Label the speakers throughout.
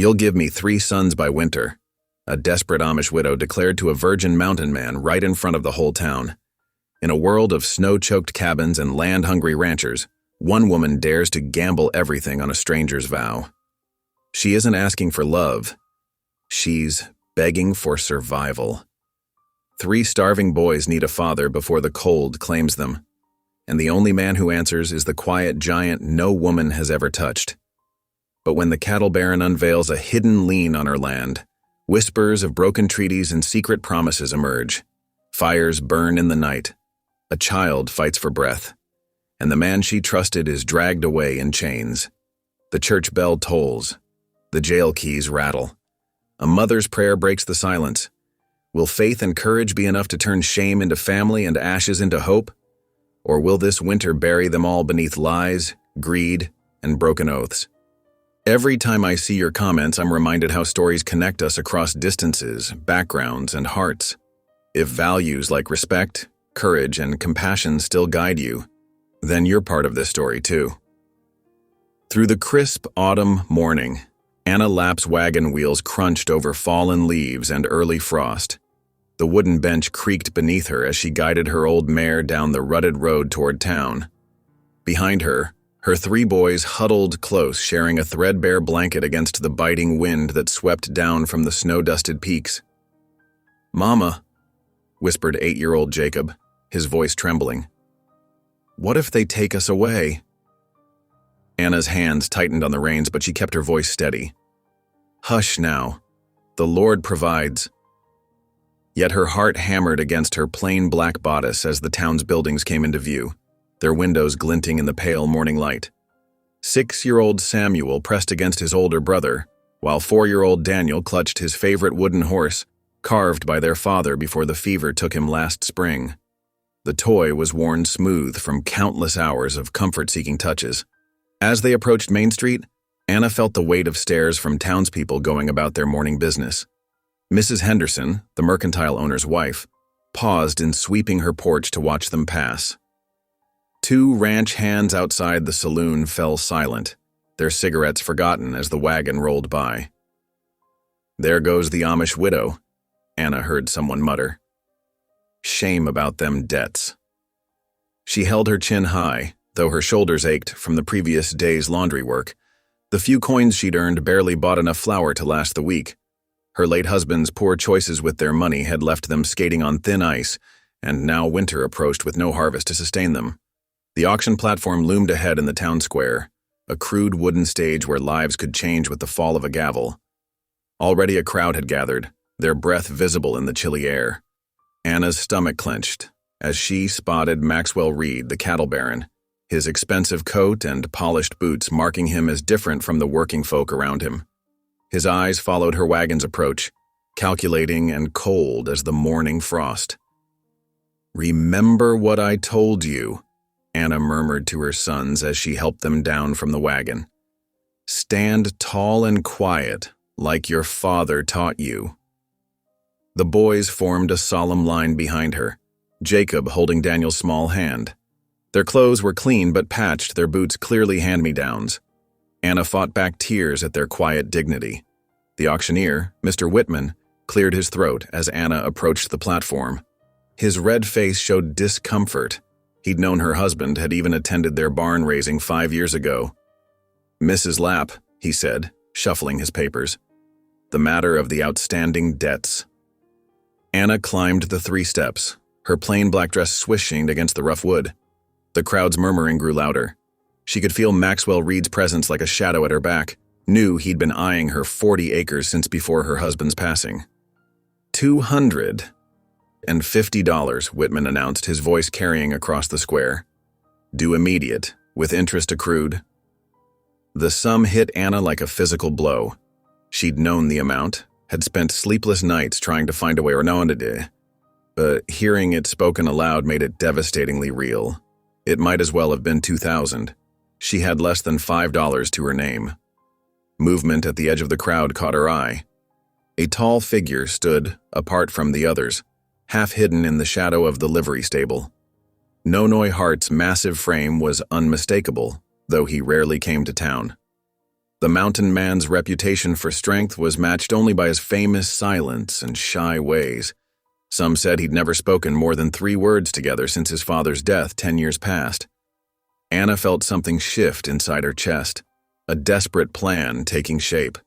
Speaker 1: "You'll give me 3 sons by winter," a desperate Amish widow declared to a virgin mountain man right in front of the whole town. In a world of snow-choked cabins and land-hungry ranchers, one woman dares to gamble everything on a stranger's vow. She isn't asking for love. She's begging for survival. 3 starving boys need a father before the cold claims them, and the only man who answers is the quiet giant no woman has ever touched. But when the cattle baron unveils a hidden lien on her land, whispers of broken treaties and secret promises emerge. Fires burn in the night. A child fights for breath, and the man she trusted is dragged away in chains. The church bell tolls. The jail keys rattle. A mother's prayer breaks the silence. Will faith and courage be enough to turn shame into family and ashes into hope? Or will this winter bury them all beneath lies, greed, and broken oaths? Every time I see your comments, I'm reminded how stories connect us across distances, backgrounds, and hearts. If values like respect, courage, and compassion still guide you, then you're part of this story too. Through the crisp autumn morning, Anna Lapp's wagon wheels crunched over fallen leaves and early frost. The wooden bench creaked beneath her as she guided her old mare down the rutted road toward town. Behind her, her 3 boys huddled close, sharing a threadbare blanket against the biting wind that swept down from the snow-dusted peaks. "Mama," whispered 8-year-old Jacob, his voice trembling. "What if they take us away?" Anna's hands tightened on the reins, but she kept her voice steady. "Hush now. The Lord provides." Yet her heart hammered against her plain black bodice as the town's buildings came into view, their windows glinting in the pale morning light. 6-year-old Samuel pressed against his older brother, while 4-year-old Daniel clutched his favorite wooden horse, carved by their father before the fever took him last spring. The toy was worn smooth from countless hours of comfort-seeking touches. As they approached Main Street, Anna felt the weight of stares from townspeople going about their morning business. Mrs. Henderson, the mercantile owner's wife, paused in sweeping her porch to watch them pass. 2 ranch hands outside the saloon fell silent, their cigarettes forgotten as the wagon rolled by. "There goes the Amish widow," Anna heard someone mutter. "Shame about them debts." She held her chin high, though her shoulders ached from the previous day's laundry work. The few coins she'd earned barely bought enough flour to last the week. Her late husband's poor choices with their money had left them skating on thin ice, and now winter approached with no harvest to sustain them. The auction platform loomed ahead in the town square, a crude wooden stage where lives could change with the fall of a gavel. Already a crowd had gathered, their breath visible in the chilly air. Anna's stomach clenched as she spotted Maxwell Reed, the cattle baron, his expensive coat and polished boots marking him as different from the working folk around him. His eyes followed her wagon's approach, calculating and cold as the morning frost. "Remember what I told you," Anna murmured to her sons as she helped them down from the wagon. "Stand tall and quiet, like your father taught you." The boys formed a solemn line behind her, Jacob holding Daniel's small hand. Their clothes were clean but patched, their boots clearly hand-me-downs. Anna fought back tears at their quiet dignity. The auctioneer, Mr. Whitman, cleared his throat as Anna approached the platform. His red face showed discomfort. He'd known her husband had even attended their barn raising 5 years ago. "Mrs. Lapp," he said, shuffling his papers. "The matter of the outstanding debts." Anna climbed the 3 steps, her plain black dress swishing against the rough wood. The crowd's murmuring grew louder. She could feel Maxwell Reed's presence like a shadow at her back, knew he'd been eyeing her 40 acres since before her husband's passing. $250, Whitman announced, his voice carrying across the square. "Due immediate, with interest accrued." The sum hit Anna like a physical blow. She'd known the amount, had spent sleepless nights trying to find a way around it, but hearing it spoken aloud made it devastatingly real. It might as well have been $2,000. She had less than $5 to her name. Movement at the edge of the crowd caught her eye. A tall figure stood, apart from the others, half hidden in the shadow of the livery stable. Nonoy Hart's massive frame was unmistakable, though he rarely came to town. The mountain man's reputation for strength was matched only by his famous silence and shy ways. Some said he'd never spoken more than 3 words together since his father's death 10 years past. Anna felt something shift inside her chest, a desperate plan taking shape.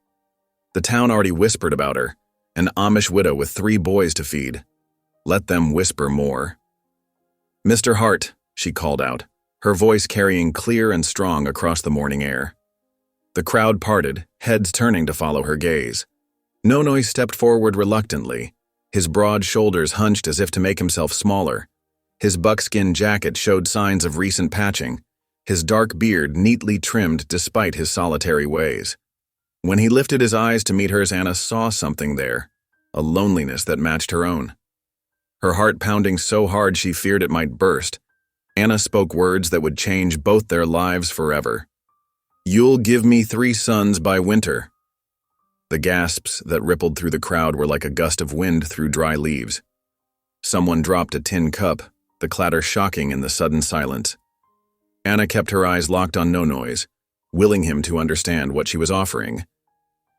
Speaker 1: The town already whispered about her, an Amish widow with 3 boys to feed. Let them whisper more. "Mr. Hart," she called out, her voice carrying clear and strong across the morning air. The crowd parted, heads turning to follow her gaze. Nonoy stepped forward reluctantly, his broad shoulders hunched as if to make himself smaller. His buckskin jacket showed signs of recent patching, his dark beard neatly trimmed despite his solitary ways. When he lifted his eyes to meet hers, Anna saw something there, a loneliness that matched her own. Her heart pounding so hard she feared it might burst, Anna spoke words that would change both their lives forever. "You'll give me 3 sons by winter." The gasps that rippled through the crowd were like a gust of wind through dry leaves. Someone dropped a tin cup, the clatter shocking in the sudden silence. Anna kept her eyes locked on Nonoy's, willing him to understand what she was offering.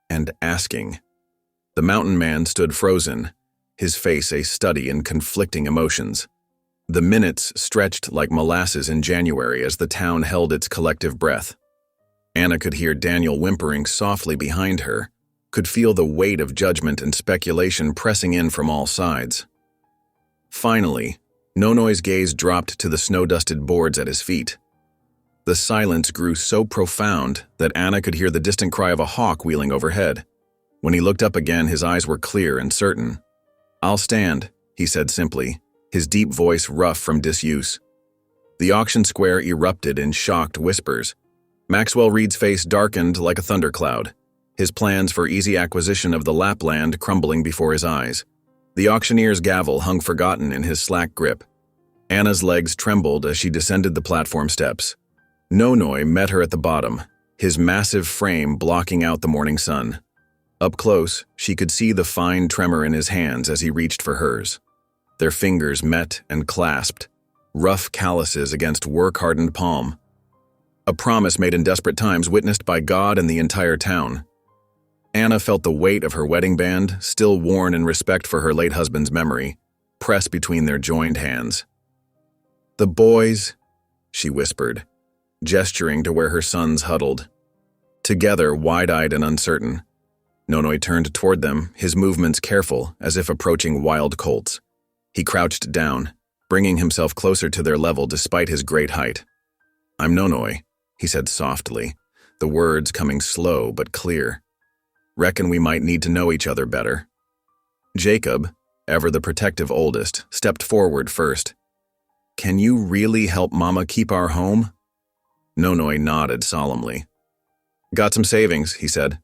Speaker 1: And asking. The mountain man stood frozen, his face a study in conflicting emotions. The minutes stretched like molasses in January as the town held its collective breath. Anna could hear Daniel whimpering softly behind her, could feel the weight of judgment and speculation pressing in from all sides. Finally, Nonoy's gaze dropped to the snow-dusted boards at his feet. The silence grew so profound that Anna could hear the distant cry of a hawk wheeling overhead. When he looked up again, his eyes were clear and certain. "I'll stand," he said simply, his deep voice rough from disuse. The auction square erupted in shocked whispers. Maxwell Reed's face darkened like a thundercloud, his plans for easy acquisition of the Lapland crumbling before his eyes. The auctioneer's gavel hung forgotten in his slack grip. Anna's legs trembled as she descended the platform steps. Nonoy met her at the bottom, his massive frame blocking out the morning sun. Up close, she could see the fine tremor in his hands as he reached for hers. Their fingers met and clasped, rough calluses against work-hardened palm. A promise made in desperate times, witnessed by God and the entire town. Anna felt the weight of her wedding band, still worn in respect for her late husband's memory, press between their joined hands. "The boys," she whispered, gesturing to where her sons huddled. Together, wide-eyed and uncertain, Nonoy turned toward them, his movements careful, as if approaching wild colts. He crouched down, bringing himself closer to their level despite his great height. "I'm Nonoy," he said softly, the words coming slow but clear. "Reckon we might need to know each other better." Jacob, ever the protective oldest, stepped forward first. "Can you really help Mama keep our home?" Nonoy nodded solemnly. "Got some savings," he said.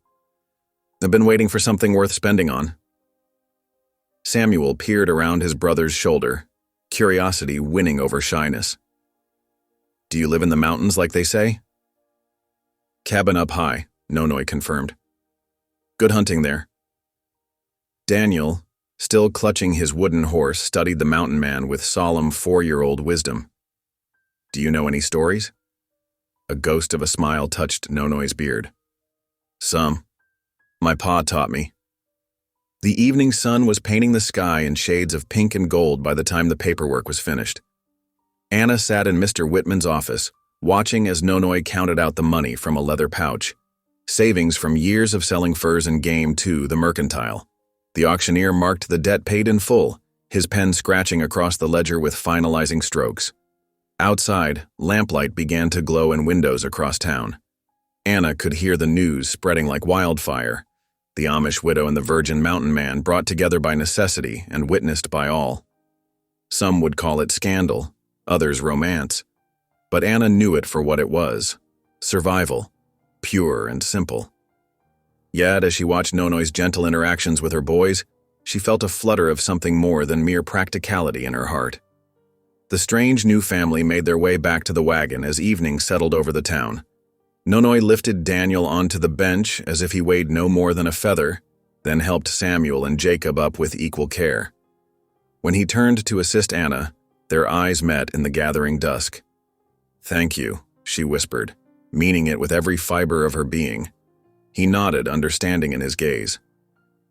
Speaker 1: "I've been waiting for something worth spending on." Samuel peered around his brother's shoulder, curiosity winning over shyness. "Do you live in the mountains like they say?" "Cabin up high," Nonoy confirmed. "Good hunting there." Daniel, still clutching his wooden horse, studied the mountain man with solemn 4-year-old wisdom. "Do you know any stories?" A ghost of a smile touched Nonoy's beard. "Some. My pa taught me." The evening sun was painting the sky in shades of pink and gold by the time the paperwork was finished. Anna sat in Mr. Whitman's office, watching as Nonoy counted out the money from a leather pouch, savings from years of selling furs and game to the mercantile. The auctioneer marked the debt paid in full, his pen scratching across the ledger with finalizing strokes. Outside, lamplight began to glow in windows across town. Anna could hear the news spreading like wildfire. The Amish widow and the virgin mountain man brought together by necessity and witnessed by all. Some would call it scandal, others romance. But Anna knew it for what it was: survival, pure and simple. Yet, as she watched Nonoy's gentle interactions with her boys, she felt a flutter of something more than mere practicality in her heart. The strange new family made their way back to the wagon as evening settled over the town. Nonoy lifted Daniel onto the bench as if he weighed no more than a feather, then helped Samuel and Jacob up with equal care. When he turned to assist Anna, their eyes met in the gathering dusk. "Thank you," she whispered, meaning it with every fiber of her being. He nodded, understanding in his gaze.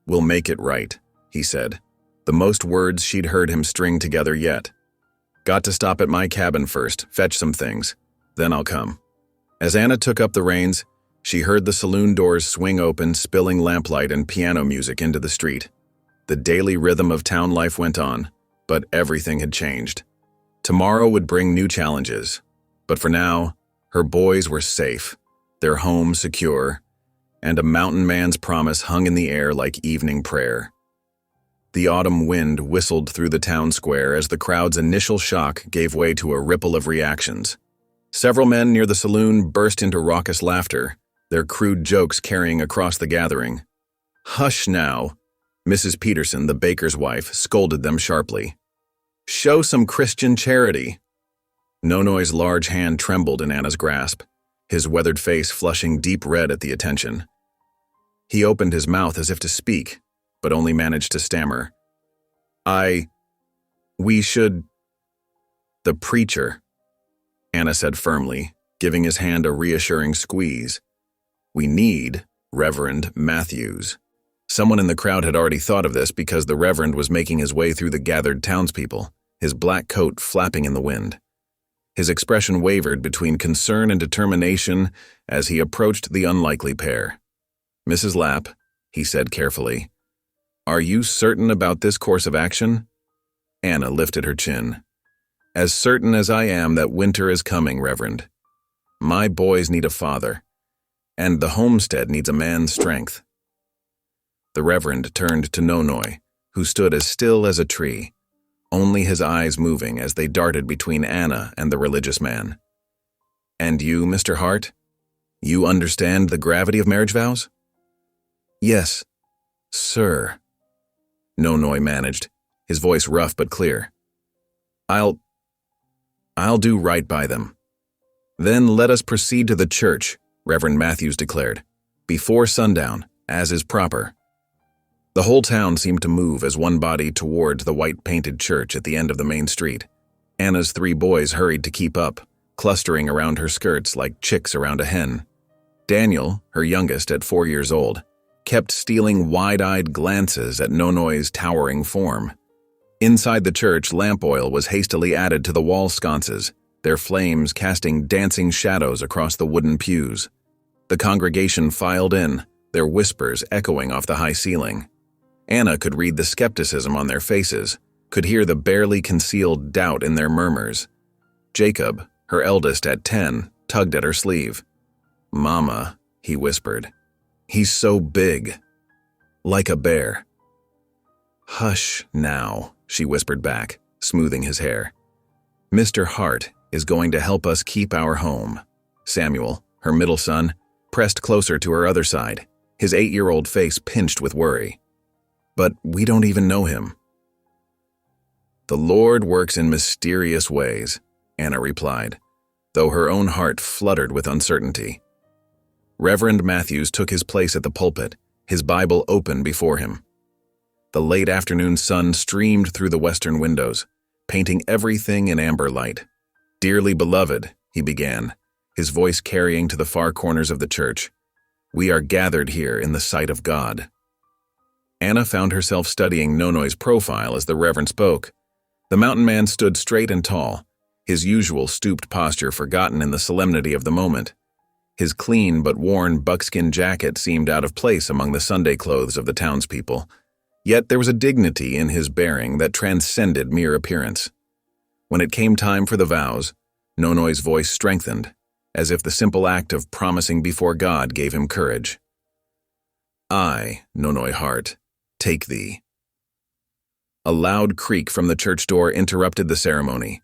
Speaker 1: "We'll make it right," he said, the most words she'd heard him string together yet. "Got to stop at my cabin first, fetch some things. Then I'll come." As Anna took up the reins, she heard the saloon doors swing open, spilling lamplight and piano music into the street. The daily rhythm of town life went on, but everything had changed. Tomorrow would bring new challenges, but for now, her boys were safe, their home secure, and a mountain man's promise hung in the air like evening prayer. The autumn wind whistled through the town square as the crowd's initial shock gave way to a ripple of reactions. Several men near the saloon burst into raucous laughter, their crude jokes carrying across the gathering. "Hush now," Mrs. Peterson, the baker's wife, scolded them sharply. "Show some Christian charity." Nonoy's large hand trembled in Anna's grasp, his weathered face flushing deep red at the attention. He opened his mouth as if to speak, but only managed to stammer. We should—" "The preacher," Anna said firmly, giving his hand a reassuring squeeze. "We need Reverend Matthews." Someone in the crowd had already thought of this because the Reverend was making his way through the gathered townspeople, his black coat flapping in the wind. His expression wavered between concern and determination as he approached the unlikely pair. "Mrs. Lapp," he said carefully, "are you certain about this course of action?" Anna lifted her chin. "As certain as I am that winter is coming, Reverend. My boys need a father, and the homestead needs a man's strength." The Reverend turned to Nonoy, who stood as still as a tree, only his eyes moving as they darted between Anna and the religious man. "And you, Mr. Hart? You understand the gravity of marriage vows?" "Yes, sir," Nonoy managed, his voice rough but clear. I'll do right by them." "Then let us proceed to the church," Reverend Matthews declared, "before sundown, as is proper." The whole town seemed to move as one body toward the white-painted church at the end of the main street. Anna's 3 boys hurried to keep up, clustering around her skirts like chicks around a hen. Daniel, her youngest at 4 years old, kept stealing wide-eyed glances at Nonoy's towering form. Inside the church, lamp oil was hastily added to the wall sconces, their flames casting dancing shadows across the wooden pews. The congregation filed in, their whispers echoing off the high ceiling. Anna could read the skepticism on their faces, could hear the barely concealed doubt in their murmurs. Jacob, her eldest at 10, tugged at her sleeve. "Mama," he whispered. "He's so big. Like a bear." "Hush now," she whispered back, smoothing his hair. "Mr. Hart is going to help us keep our home." Samuel, her middle son, pressed closer to her other side, his 8-year-old face pinched with worry. "But we don't even know him." "The Lord works in mysterious ways," Anna replied, though her own heart fluttered with uncertainty. Reverend Matthews took his place at the pulpit, his Bible open before him. The late afternoon sun streamed through the western windows, painting everything in amber light. "Dearly beloved," he began, his voice carrying to the far corners of the church, "we are gathered here in the sight of God." Anna found herself studying Nonoy's profile as the Reverend spoke. The mountain man stood straight and tall, his usual stooped posture forgotten in the solemnity of the moment. His clean but worn buckskin jacket seemed out of place among the Sunday clothes of the townspeople, yet there was a dignity in his bearing that transcended mere appearance. When it came time for the vows, Nonoy's voice strengthened, as if the simple act of promising before God gave him courage. "I, Nonoy Hart, take thee." A loud creak from the church door interrupted the ceremony.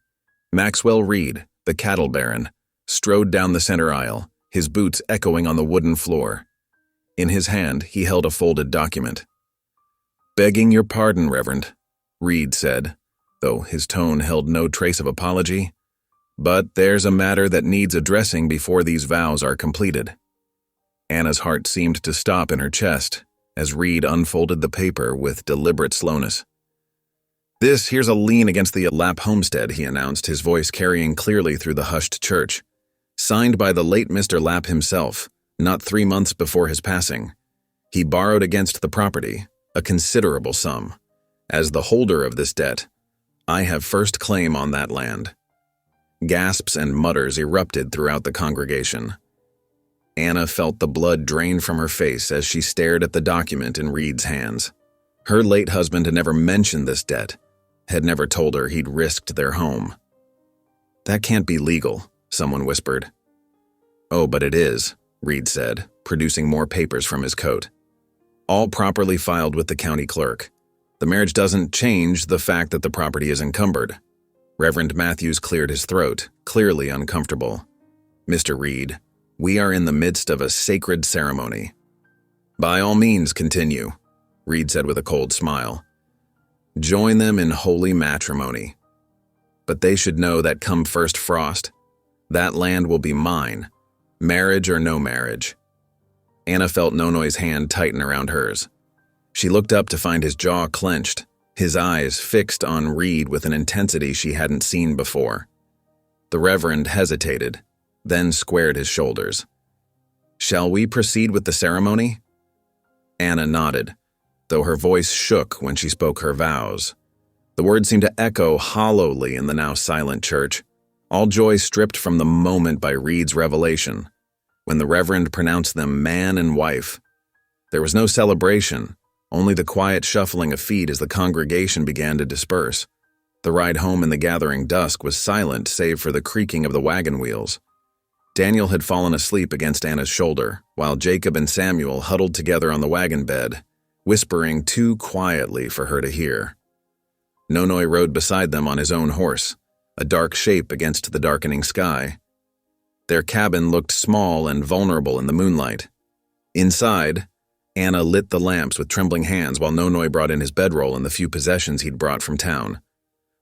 Speaker 1: Maxwell Reed, the cattle baron, strode down the center aisle, his boots echoing on the wooden floor. In his hand, he held a folded document. "Begging your pardon, Reverend," Reed said, though his tone held no trace of apology, "but there's a matter that needs addressing before these vows are completed." Anna's heart seemed to stop in her chest as Reed unfolded the paper with deliberate slowness. "This here's a lien against the Lapp homestead," he announced, his voice carrying clearly through the hushed church. "Signed by the late Mr. Lapp himself, not 3 months before his passing. He borrowed against the property, a considerable sum. As the holder of this debt, I have first claim on that land. Gasps and mutters erupted throughout the congregation. Anna felt the blood drain from her face as she stared at the document in Reed's hands. Her late husband had never mentioned this debt, had never told her he'd risked their home. "That can't be legal," someone whispered. "Oh, but it is," Reed said, producing more papers from his coat. "All properly filed with the county clerk. The marriage doesn't change the fact that the property is encumbered." Reverend Matthews cleared his throat, clearly uncomfortable. "Mr. Reed, we are in the midst of a sacred ceremony." "By all means, continue," Reed said with a cold smile. "Join them in holy matrimony. But they should know that come first frost, that land will be mine, marriage or no marriage." Anna felt Nonoy's hand tighten around hers. She looked up to find his jaw clenched, his eyes fixed on Reed with an intensity she hadn't seen before. The Reverend hesitated, then squared his shoulders. "Shall we proceed with the ceremony?" Anna nodded, though her voice shook when she spoke her vows. The words seemed to echo hollowly in the now silent church, all joy stripped from the moment by Reed's revelation. When the Reverend pronounced them man and wife, there was no celebration, only the quiet shuffling of feet as the congregation began to disperse. The ride home in the gathering dusk was silent save for the creaking of the wagon wheels. Daniel had fallen asleep against Anna's shoulder, while Jacob and Samuel huddled together on the wagon bed, whispering too quietly for her to hear. Nonoy rode beside them on his own horse, a dark shape against the darkening sky. Their cabin looked small and vulnerable in the moonlight. Inside, Anna lit the lamps with trembling hands while Nonoy brought in his bedroll and the few possessions he'd brought from town.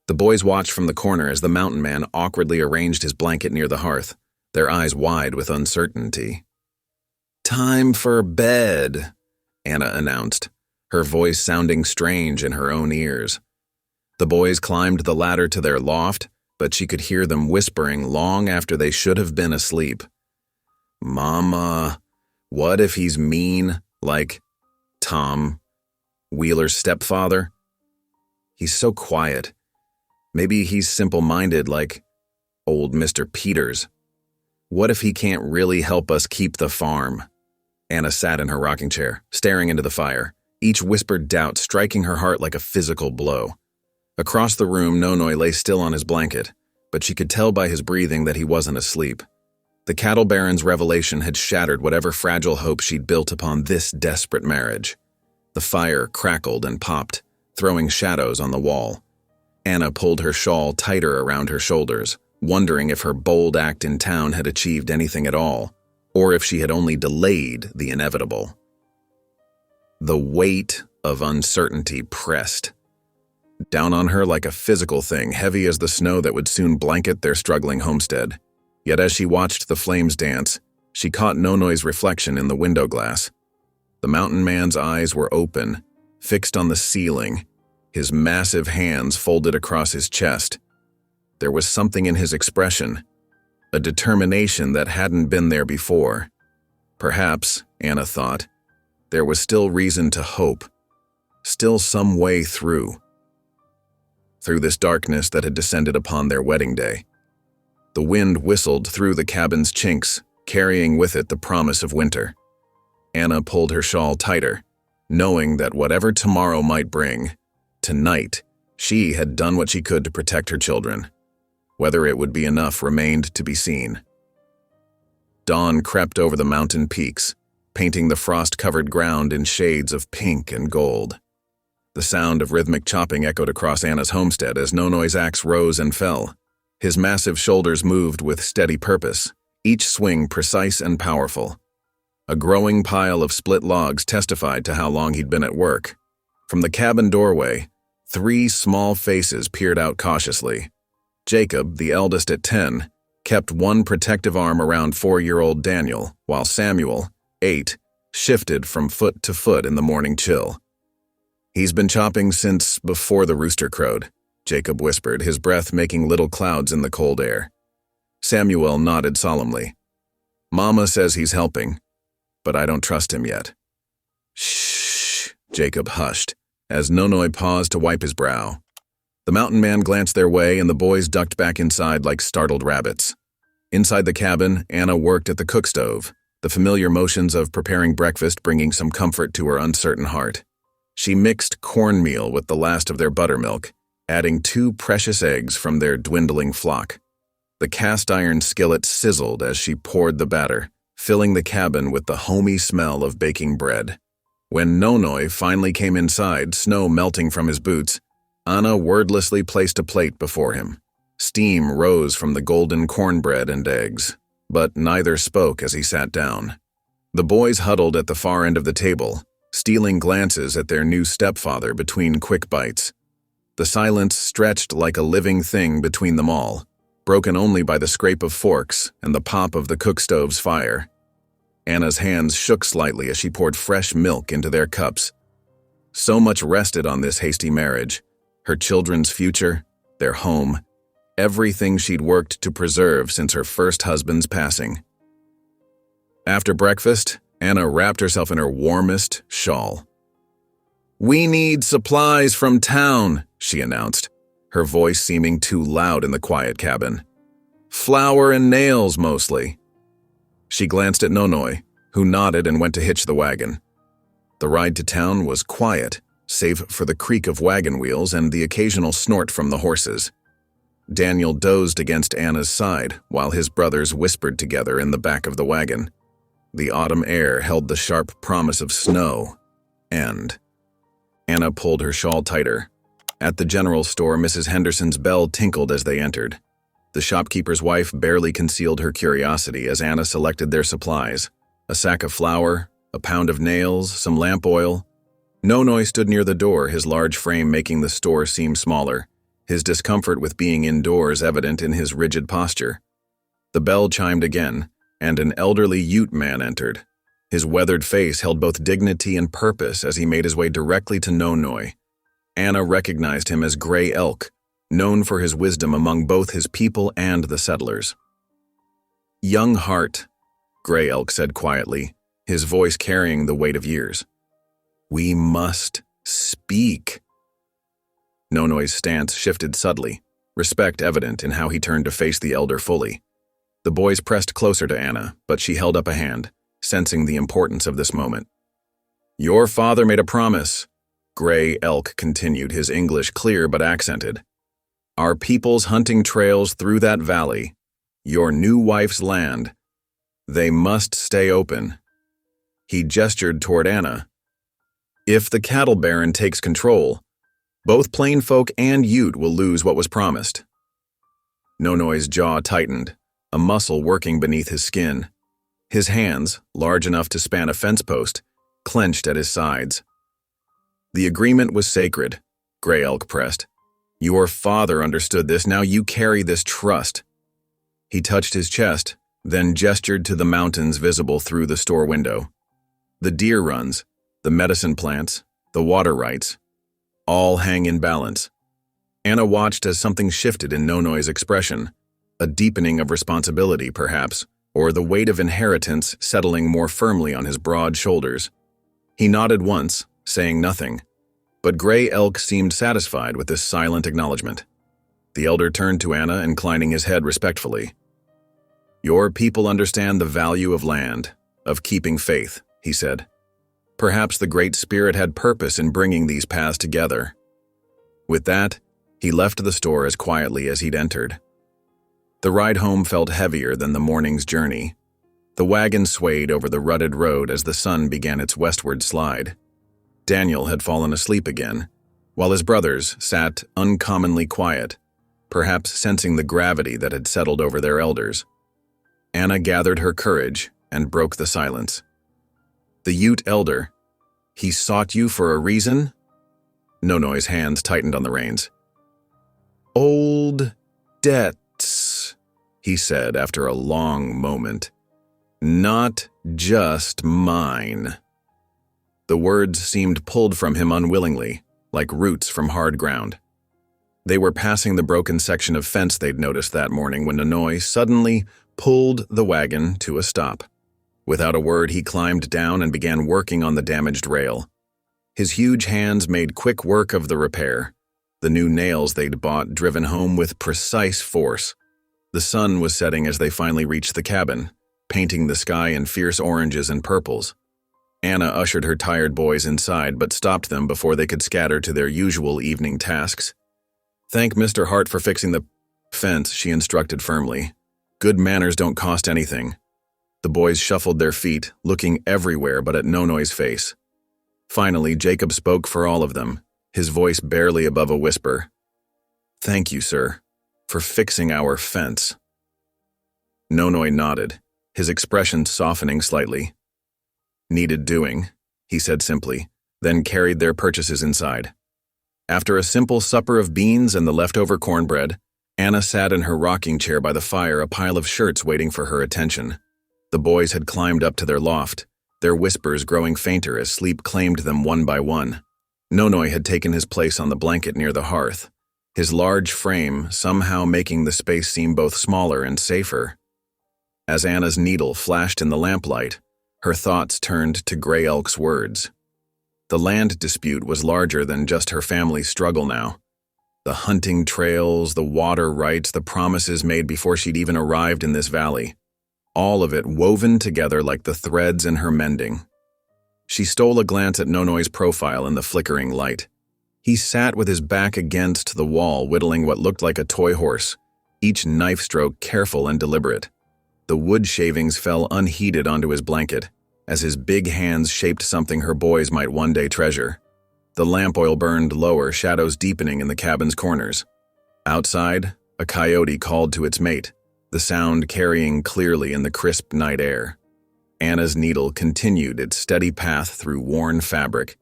Speaker 1: The boys watched from the corner as the mountain man awkwardly arranged his blanket near the hearth, their eyes wide with uncertainty. "Time for bed," Anna announced, her voice sounding strange in her own ears. The boys climbed the ladder to their loft, but she could hear them whispering long after they should have been asleep. "Mama, what if he's mean, like Tom, Wheeler's stepfather? He's so quiet. Maybe he's simple-minded like old Mr. Peters. What if he can't really help us keep the farm?" Anna sat in her rocking chair, staring into the fire, each whispered doubt striking her heart like a physical blow. Across the room, Nonoy lay still on his blanket, but she could tell by his breathing that he wasn't asleep. The cattle baron's revelation had shattered whatever fragile hope she'd built upon this desperate marriage. The fire crackled and popped, throwing shadows on the wall. Anna pulled her shawl tighter around her shoulders, wondering if her bold act in town had achieved anything at all, or if she had only delayed the inevitable. The weight of uncertainty pressed down on her like a physical thing, heavy as the snow that would soon blanket their struggling homestead. Yet as she watched the flames dance, she caught Nonoy's reflection in the window glass. The mountain man's eyes were open, fixed on the ceiling, his massive hands folded across his chest. There was something in his expression, a determination that hadn't been there before. Perhaps, Anna thought, there was still reason to hope, still some way through this darkness that had descended upon their wedding day. The wind whistled through the cabin's chinks, carrying with it the promise of winter. Anna pulled her shawl tighter, knowing that whatever tomorrow might bring, tonight she had done what she could to protect her children. Whether it would be enough remained to be seen. Dawn crept over the mountain peaks, painting the frost-covered ground in shades of pink and gold. The sound of rhythmic chopping echoed across Anna's homestead as Nonoy's axe rose and fell. His massive shoulders moved with steady purpose, each swing precise and powerful. A growing pile of split logs testified to how long he'd been at work. From the cabin doorway, 3 small faces peered out cautiously. Jacob, the eldest at 10, kept one protective arm around 4-year-old Daniel, while Samuel, 8, shifted from foot to foot in the morning chill. "He's been chopping since before the rooster crowed," Jacob whispered, his breath making little clouds in the cold air. Samuel nodded solemnly. "Mama says he's helping. but I don't trust him yet." "Shh," Jacob hushed, as Nonoi paused to wipe his brow. The mountain man glanced their way, and the boys ducked back inside like startled rabbits. Inside the cabin, Anna worked at the cook stove, the familiar motions of preparing breakfast bringing some comfort to her uncertain heart. She mixed cornmeal with the last of their buttermilk, adding 2 precious eggs from their dwindling flock. The cast-iron skillet sizzled as she poured the batter, filling the cabin with the homey smell of baking bread. When Nonoi finally came inside, snow melting from his boots, Anna wordlessly placed a plate before him. Steam rose from the golden cornbread and eggs, but neither spoke as he sat down. The boys huddled at the far end of the table, stealing glances at their new stepfather between quick bites. The silence stretched like a living thing between them all, broken only by the scrape of forks and the pop of the cook stove's fire. Anna's hands shook slightly as she poured fresh milk into their cups. So much rested on this hasty marriage: her children's future, their home, everything she'd worked to preserve since her first husband's passing. After breakfast, Anna wrapped herself in her warmest shawl. "We need supplies from town," she announced, her voice seeming too loud in the quiet cabin. "Flour and nails, mostly." She glanced at Nonoi, who nodded and went to hitch the wagon. The ride to town was quiet, save for the creak of wagon wheels and the occasional snort from the horses. Daniel dozed against Anna's side while his brothers whispered together in the back of the wagon. The autumn air held the sharp promise of snow, and Anna pulled her shawl tighter. At the general store, Mrs. Henderson's bell tinkled as they entered. The shopkeeper's wife barely concealed her curiosity as Anna selected their supplies: a sack of flour, a pound of nails, some lamp oil. Nonoi stood near the door, his large frame making the store seem smaller, his discomfort with being indoors evident in his rigid posture. The bell chimed again, and an elderly Ute man entered. His weathered face held both dignity and purpose as he made his way directly to Nonoi. Anna recognized him as Gray Elk, known for his wisdom among both his people and the settlers. "Young heart," Gray Elk said quietly, his voice carrying the weight of years. "We must speak." Nonoi's stance shifted subtly, respect evident in how he turned to face the elder fully. The boys pressed closer to Anna, but she held up a hand, sensing the importance of this moment. "Your father made a promise," Gray Elk continued, his English clear but accented. "Our people's hunting trails through that valley, your new wife's land, they must stay open." He gestured toward Anna. "If the cattle baron takes control, both plain folk and Ute will lose what was promised." Nonoi's jaw tightened, a muscle working beneath his skin. His hands, large enough to span a fence post, clenched at his sides. "The agreement was sacred," Gray Elk pressed. "Your father understood this, now you carry this trust." He touched his chest, then gestured to the mountains visible through the store window. The deer runs, the medicine plants, the water rights, all hang in balance. Anna watched as something shifted in Nonoi's expression, a deepening of responsibility, perhaps, or the weight of inheritance settling more firmly on his broad shoulders. He nodded once, saying nothing, but Gray Elk seemed satisfied with this silent acknowledgement. The elder turned to Anna, inclining his head respectfully. "Your people understand the value of land, of keeping faith," he said. "Perhaps the Great Spirit had purpose in bringing these paths together." With that, he left the store as quietly as he'd entered. The ride home felt heavier than the morning's journey. The wagon swayed over the rutted road as the sun began its westward slide. Daniel had fallen asleep again, while his brothers sat uncommonly quiet, perhaps sensing the gravity that had settled over their elders. Anna gathered her courage and broke the silence. "The Ute elder, he sought you for a reason?" Nonoi's hands tightened on the reins. "Old debts," he said after a long moment. "Not just mine." The words seemed pulled from him unwillingly, like roots from hard ground. They were passing the broken section of fence they'd noticed that morning when Nonoi suddenly pulled the wagon to a stop. Without a word, he climbed down and began working on the damaged rail. His huge hands made quick work of the repair, the new nails they'd bought driven home with precise force. The sun was setting as they finally reached the cabin, painting the sky in fierce oranges and purples. Anna ushered her tired boys inside but stopped them before they could scatter to their usual evening tasks. "Thank Mr. Hart for fixing the fence," she instructed firmly. "Good manners don't cost anything." The boys shuffled their feet, looking everywhere but at Nonoy's face. Finally, Jacob spoke for all of them, his voice barely above a whisper. "Thank you, sir, for fixing our fence." Nonoy nodded, his expression softening slightly. "Needed doing," he said simply, then carried their purchases inside. After a simple supper of beans and the leftover cornbread, Anna sat in her rocking chair by the fire, a pile of shirts waiting for her attention. The boys had climbed up to their loft, their whispers growing fainter as sleep claimed them one by one. Nonoy had taken his place on the blanket near the hearth, his large frame somehow making the space seem both smaller and safer. As Anna's needle flashed in the lamplight, her thoughts turned to Grey Elk's words. The land dispute was larger than just her family's struggle now. The hunting trails, the water rights, the promises made before she'd even arrived in this valley. All of it woven together like the threads in her mending. She stole a glance at Nonoy's profile in the flickering light. He sat with his back against the wall, whittling what looked like a toy horse, each knife stroke careful and deliberate. The wood shavings fell unheeded onto his blanket, as his big hands shaped something her boys might one day treasure. The lamp oil burned lower, shadows deepening in the cabin's corners. Outside, a coyote called to its mate, the sound carrying clearly in the crisp night air. Anna's needle continued its steady path through worn fabric,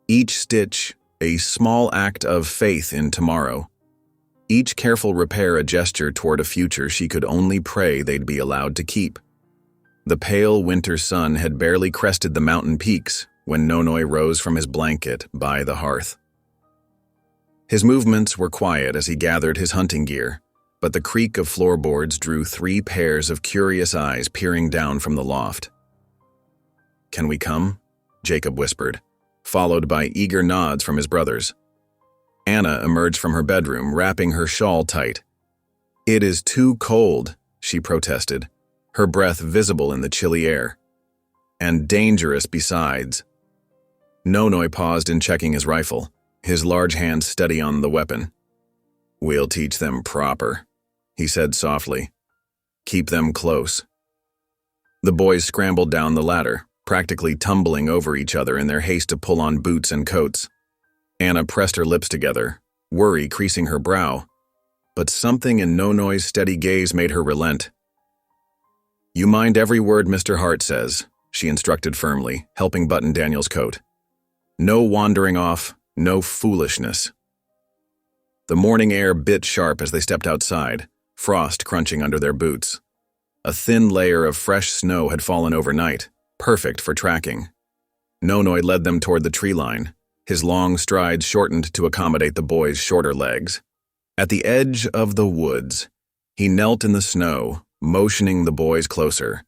Speaker 1: each stitch a small act of faith in tomorrow. Each careful repair a gesture toward a future she could only pray they'd be allowed to keep. The pale winter sun had barely crested the mountain peaks when Nonoy rose from his blanket by the hearth. His movements were quiet as he gathered his hunting gear, but the creak of floorboards drew 3 pairs of curious eyes peering down from the loft. "Can we come?" Jacob whispered, followed by eager nods from his brothers. Anna emerged from her bedroom, wrapping her shawl tight. "It is too cold," she protested, her breath visible in the chilly air. "And dangerous besides." Nonoy paused in checking his rifle, his large hands steady on the weapon. "We'll teach them proper," he said softly. "Keep them close." The boys scrambled down the ladder, practically tumbling over each other in their haste to pull on boots and coats. Anna pressed her lips together, worry creasing her brow, but something in Nonoy's steady gaze made her relent. "You mind every word Mr. Hart says," she instructed firmly, helping button Daniel's coat. "No wandering off, no foolishness." The morning air bit sharp as they stepped outside, frost crunching under their boots. A thin layer of fresh snow had fallen overnight, perfect for tracking. Nonoy led them toward the tree line, his long strides shortened to accommodate the boys' shorter legs. At the edge of the woods, he knelt in the snow, motioning the boys closer.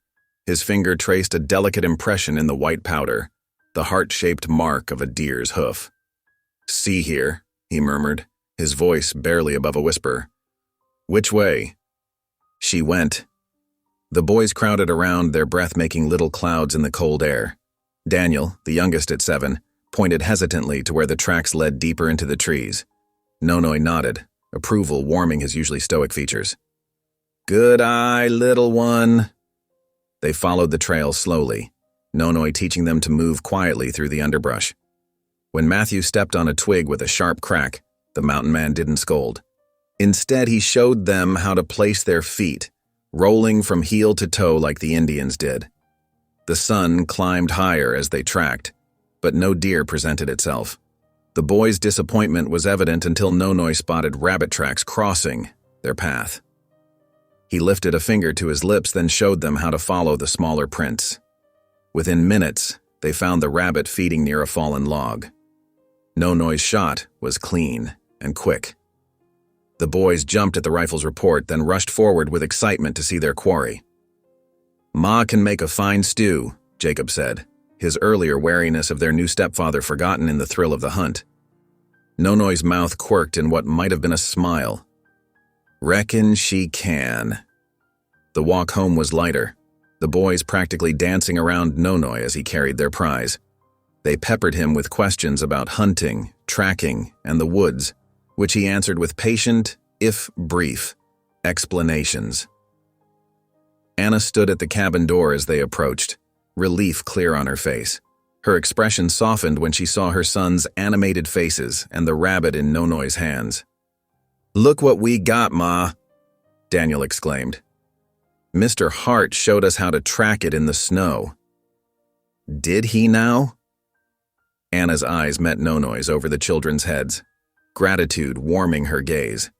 Speaker 1: His finger traced a delicate impression in the white powder, the heart-shaped mark of a deer's hoof. "See here," he murmured, his voice barely above a whisper. "Which way?" She went. The boys crowded around, their breath making little clouds in the cold air. Daniel, the youngest at 7, pointed hesitantly to where the tracks led deeper into the trees. Nonoy nodded, approval warming his usually stoic features. "Good eye, little one." They followed the trail slowly, Nonoy teaching them to move quietly through the underbrush. When Matthew stepped on a twig with a sharp crack, the mountain man didn't scold. Instead, he showed them how to place their feet, rolling from heel to toe like the Indians did. The sun climbed higher as they tracked, but no deer presented itself. The boys' disappointment was evident until Nonoy spotted rabbit tracks crossing their path. He lifted a finger to his lips, then showed them how to follow the smaller prints. Within minutes, they found the rabbit feeding near a fallen log. Nonoy's shot was clean and quick. The boys jumped at the rifle's report, then rushed forward with excitement to see their quarry. Ma can make a fine stew, Jacob said, his earlier wariness of their new stepfather forgotten in the thrill of the hunt. Nonoy's mouth quirked in what might have been a smile. Reckon she can. The walk home was lighter, the boys practically dancing around Nonoy as he carried their prize. They peppered him with questions about hunting, tracking, and the woods, which he answered with patient, if brief, explanations. Anna stood at the cabin door as they approached, relief clear on her face. Her expression softened when she saw her son's animated faces and the rabbit in Nonoy's hands. "Look what we got, Ma," Daniel exclaimed. "Mr. Hart showed us how to track it in the snow." "Did he now?" Anna's eyes met Nonoy's over the children's heads, gratitude warming her gaze.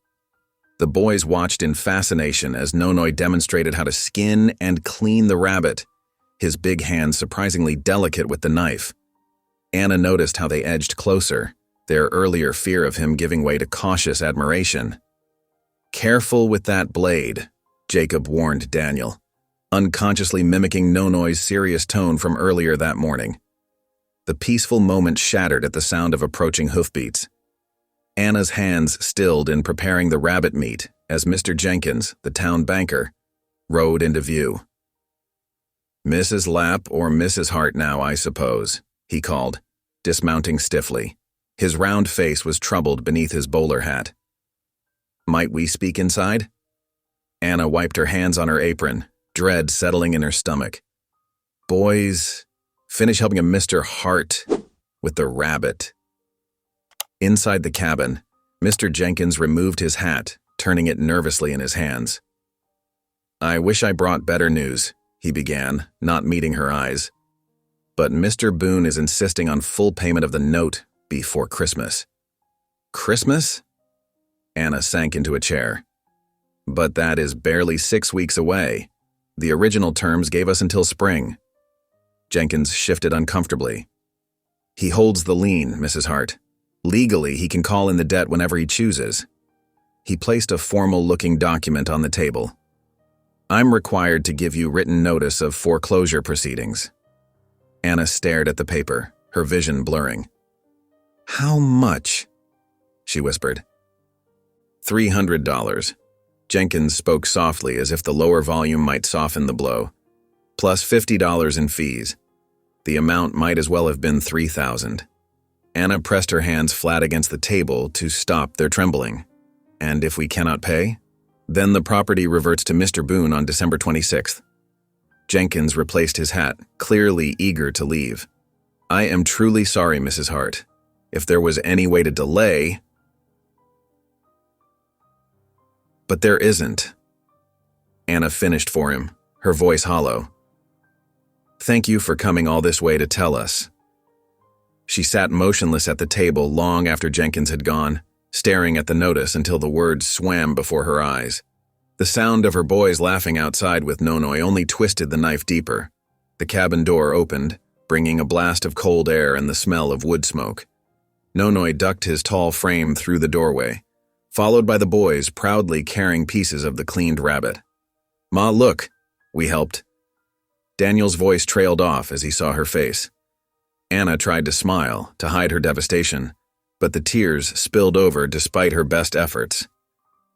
Speaker 1: The boys watched in fascination as Nonoy demonstrated how to skin and clean the rabbit, his big hands surprisingly delicate with the knife. Anna noticed how they edged closer, their earlier fear of him giving way to cautious admiration. "Careful with that blade," Jacob warned Daniel, unconsciously mimicking Nonoy's serious tone from earlier that morning. The peaceful moment shattered at the sound of approaching hoofbeats. Anna's hands stilled in preparing the rabbit meat as Mr. Jenkins, the town banker, rode into view. "Mrs. Lapp or Mrs. Hart now, I suppose," he called, dismounting stiffly. His round face was troubled beneath his bowler hat. "Might we speak inside?" Anna wiped her hands on her apron, dread settling in her stomach. "Boys, finish helping a Mr. Hart with the rabbit." Inside the cabin, Mr. Jenkins removed his hat, turning it nervously in his hands. "I wish I brought better news," he began, not meeting her eyes. "But Mr. Boone is insisting on full payment of the note before Christmas." "Christmas?" Anna sank into a chair. "But that is barely 6 weeks away. The original terms gave us until spring." Jenkins shifted uncomfortably. "He holds the lien, Mrs. Hart. Legally, he can call in the debt whenever he chooses." He placed a formal-looking document on the table. "I'm required to give you written notice of foreclosure proceedings." Anna stared at the paper, her vision blurring. "How much?" she whispered. $300. Jenkins spoke softly as if the lower volume might soften the blow. "Plus $50 in fees. The amount might as well have been $3,000. Anna pressed her hands flat against the table to stop their trembling. "And if we cannot pay? Then the property reverts to Mr. Boone on December 26th. Jenkins replaced his hat, clearly eager to leave. "I am truly sorry, Mrs. Hart. If there was any way to delay—" "But there isn't." Anna finished for him, her voice hollow. "Thank you for coming all this way to tell us." She sat motionless at the table long after Jenkins had gone, staring at the notice until the words swam before her eyes. The sound of her boys laughing outside with Nonoy only twisted the knife deeper. The cabin door opened, bringing a blast of cold air and the smell of wood smoke. Nonoy ducked his tall frame through the doorway, followed by the boys proudly carrying pieces of the cleaned rabbit. "Ma, look," we helped. Daniel's voice trailed off as he saw her face. Anna tried to smile, to hide her devastation, but the tears spilled over despite her best efforts.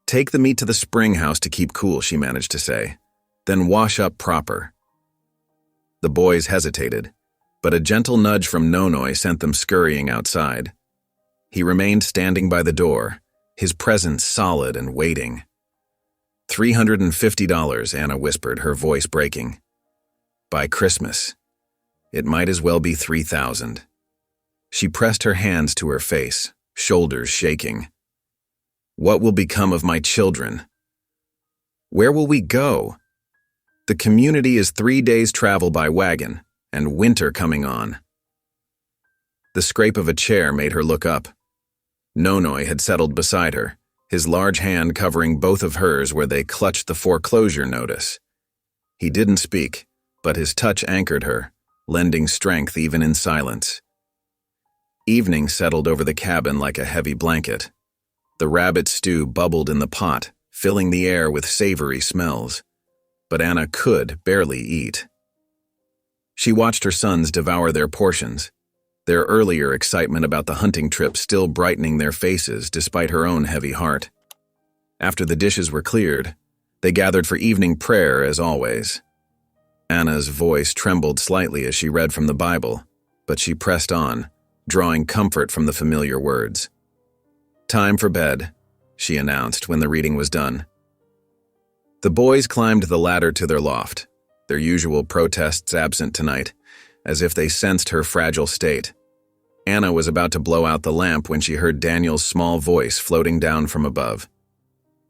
Speaker 1: "Take the meat to the spring house to keep cool," she managed to say. "Then wash up proper." The boys hesitated, but a gentle nudge from Nonoy sent them scurrying outside. He remained standing by the door, his presence solid and waiting. $350, Anna whispered, her voice breaking. "By Christmas. It might as well be 3,000. She pressed her hands to her face, shoulders shaking. "What will become of my children? Where will we go? The community is 3 days' travel by wagon, and winter coming on." The scrape of a chair made her look up. Nonoy had settled beside her, his large hand covering both of hers where they clutched the foreclosure notice. He didn't speak, but his touch anchored her, lending strength even in silence. Evening settled over the cabin like a heavy blanket. The rabbit stew bubbled in the pot, filling the air with savory smells. but Anna could barely eat. She watched her sons devour their portions, their earlier excitement about the hunting trip still brightening their faces despite her own heavy heart. After the dishes were cleared, they gathered for evening prayer as always. Anna's voice trembled slightly as she read from the Bible, but she pressed on, drawing comfort from the familiar words. "Time for bed," she announced when the reading was done. The boys climbed the ladder to their loft, their usual protests absent tonight, as if they sensed her fragile state. Anna was about to blow out the lamp when she heard Daniel's small voice floating down from above.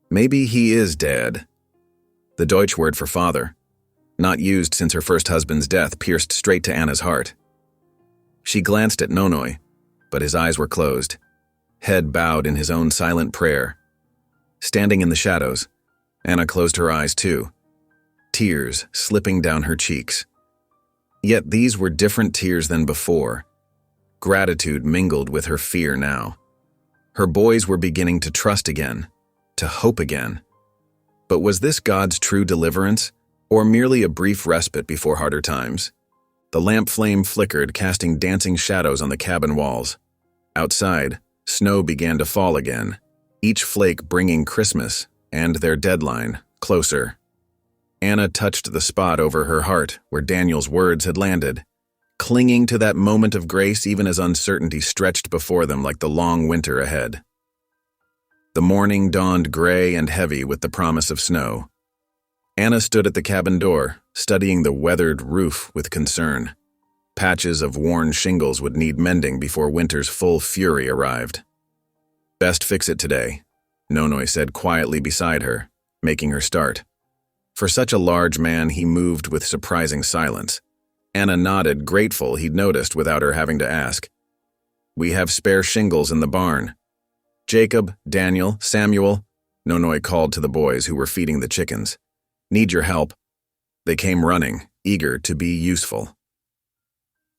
Speaker 1: Maybe he is dead. The Deutsch word for father, not used since her first husband's death, pierced straight to Anna's heart. She glanced at Nonoi, but his eyes were closed, head bowed in his own silent prayer. Standing in the shadows, Anna closed her eyes too, tears slipping down her cheeks. Yet these were different tears than before. Gratitude mingled with her fear now. Her boys were beginning to trust again, to hope again. But was this God's true deliverance, or merely a brief respite before harder times? The lamp flame flickered, casting dancing shadows on the cabin walls. Outside, snow began to fall again, each flake bringing Christmas and their deadline closer. Anna touched the spot over her heart where Daniel's words had landed, clinging to that moment of grace even as uncertainty stretched before them like the long winter ahead. The morning dawned gray and heavy with the promise of snow. Anna stood at the cabin door, studying the weathered roof with concern. Patches of worn shingles would need mending before winter's full fury arrived. "Best fix it today," Nonoi said quietly beside her, making her start. For such a large man, he moved with surprising silence. Anna nodded, grateful he'd noticed without her having to ask. "We have spare shingles in the barn. Jacob, Daniel, Samuel," Nonoi called to the boys who were feeding the chickens. "Need your help." They came running, eager to be useful.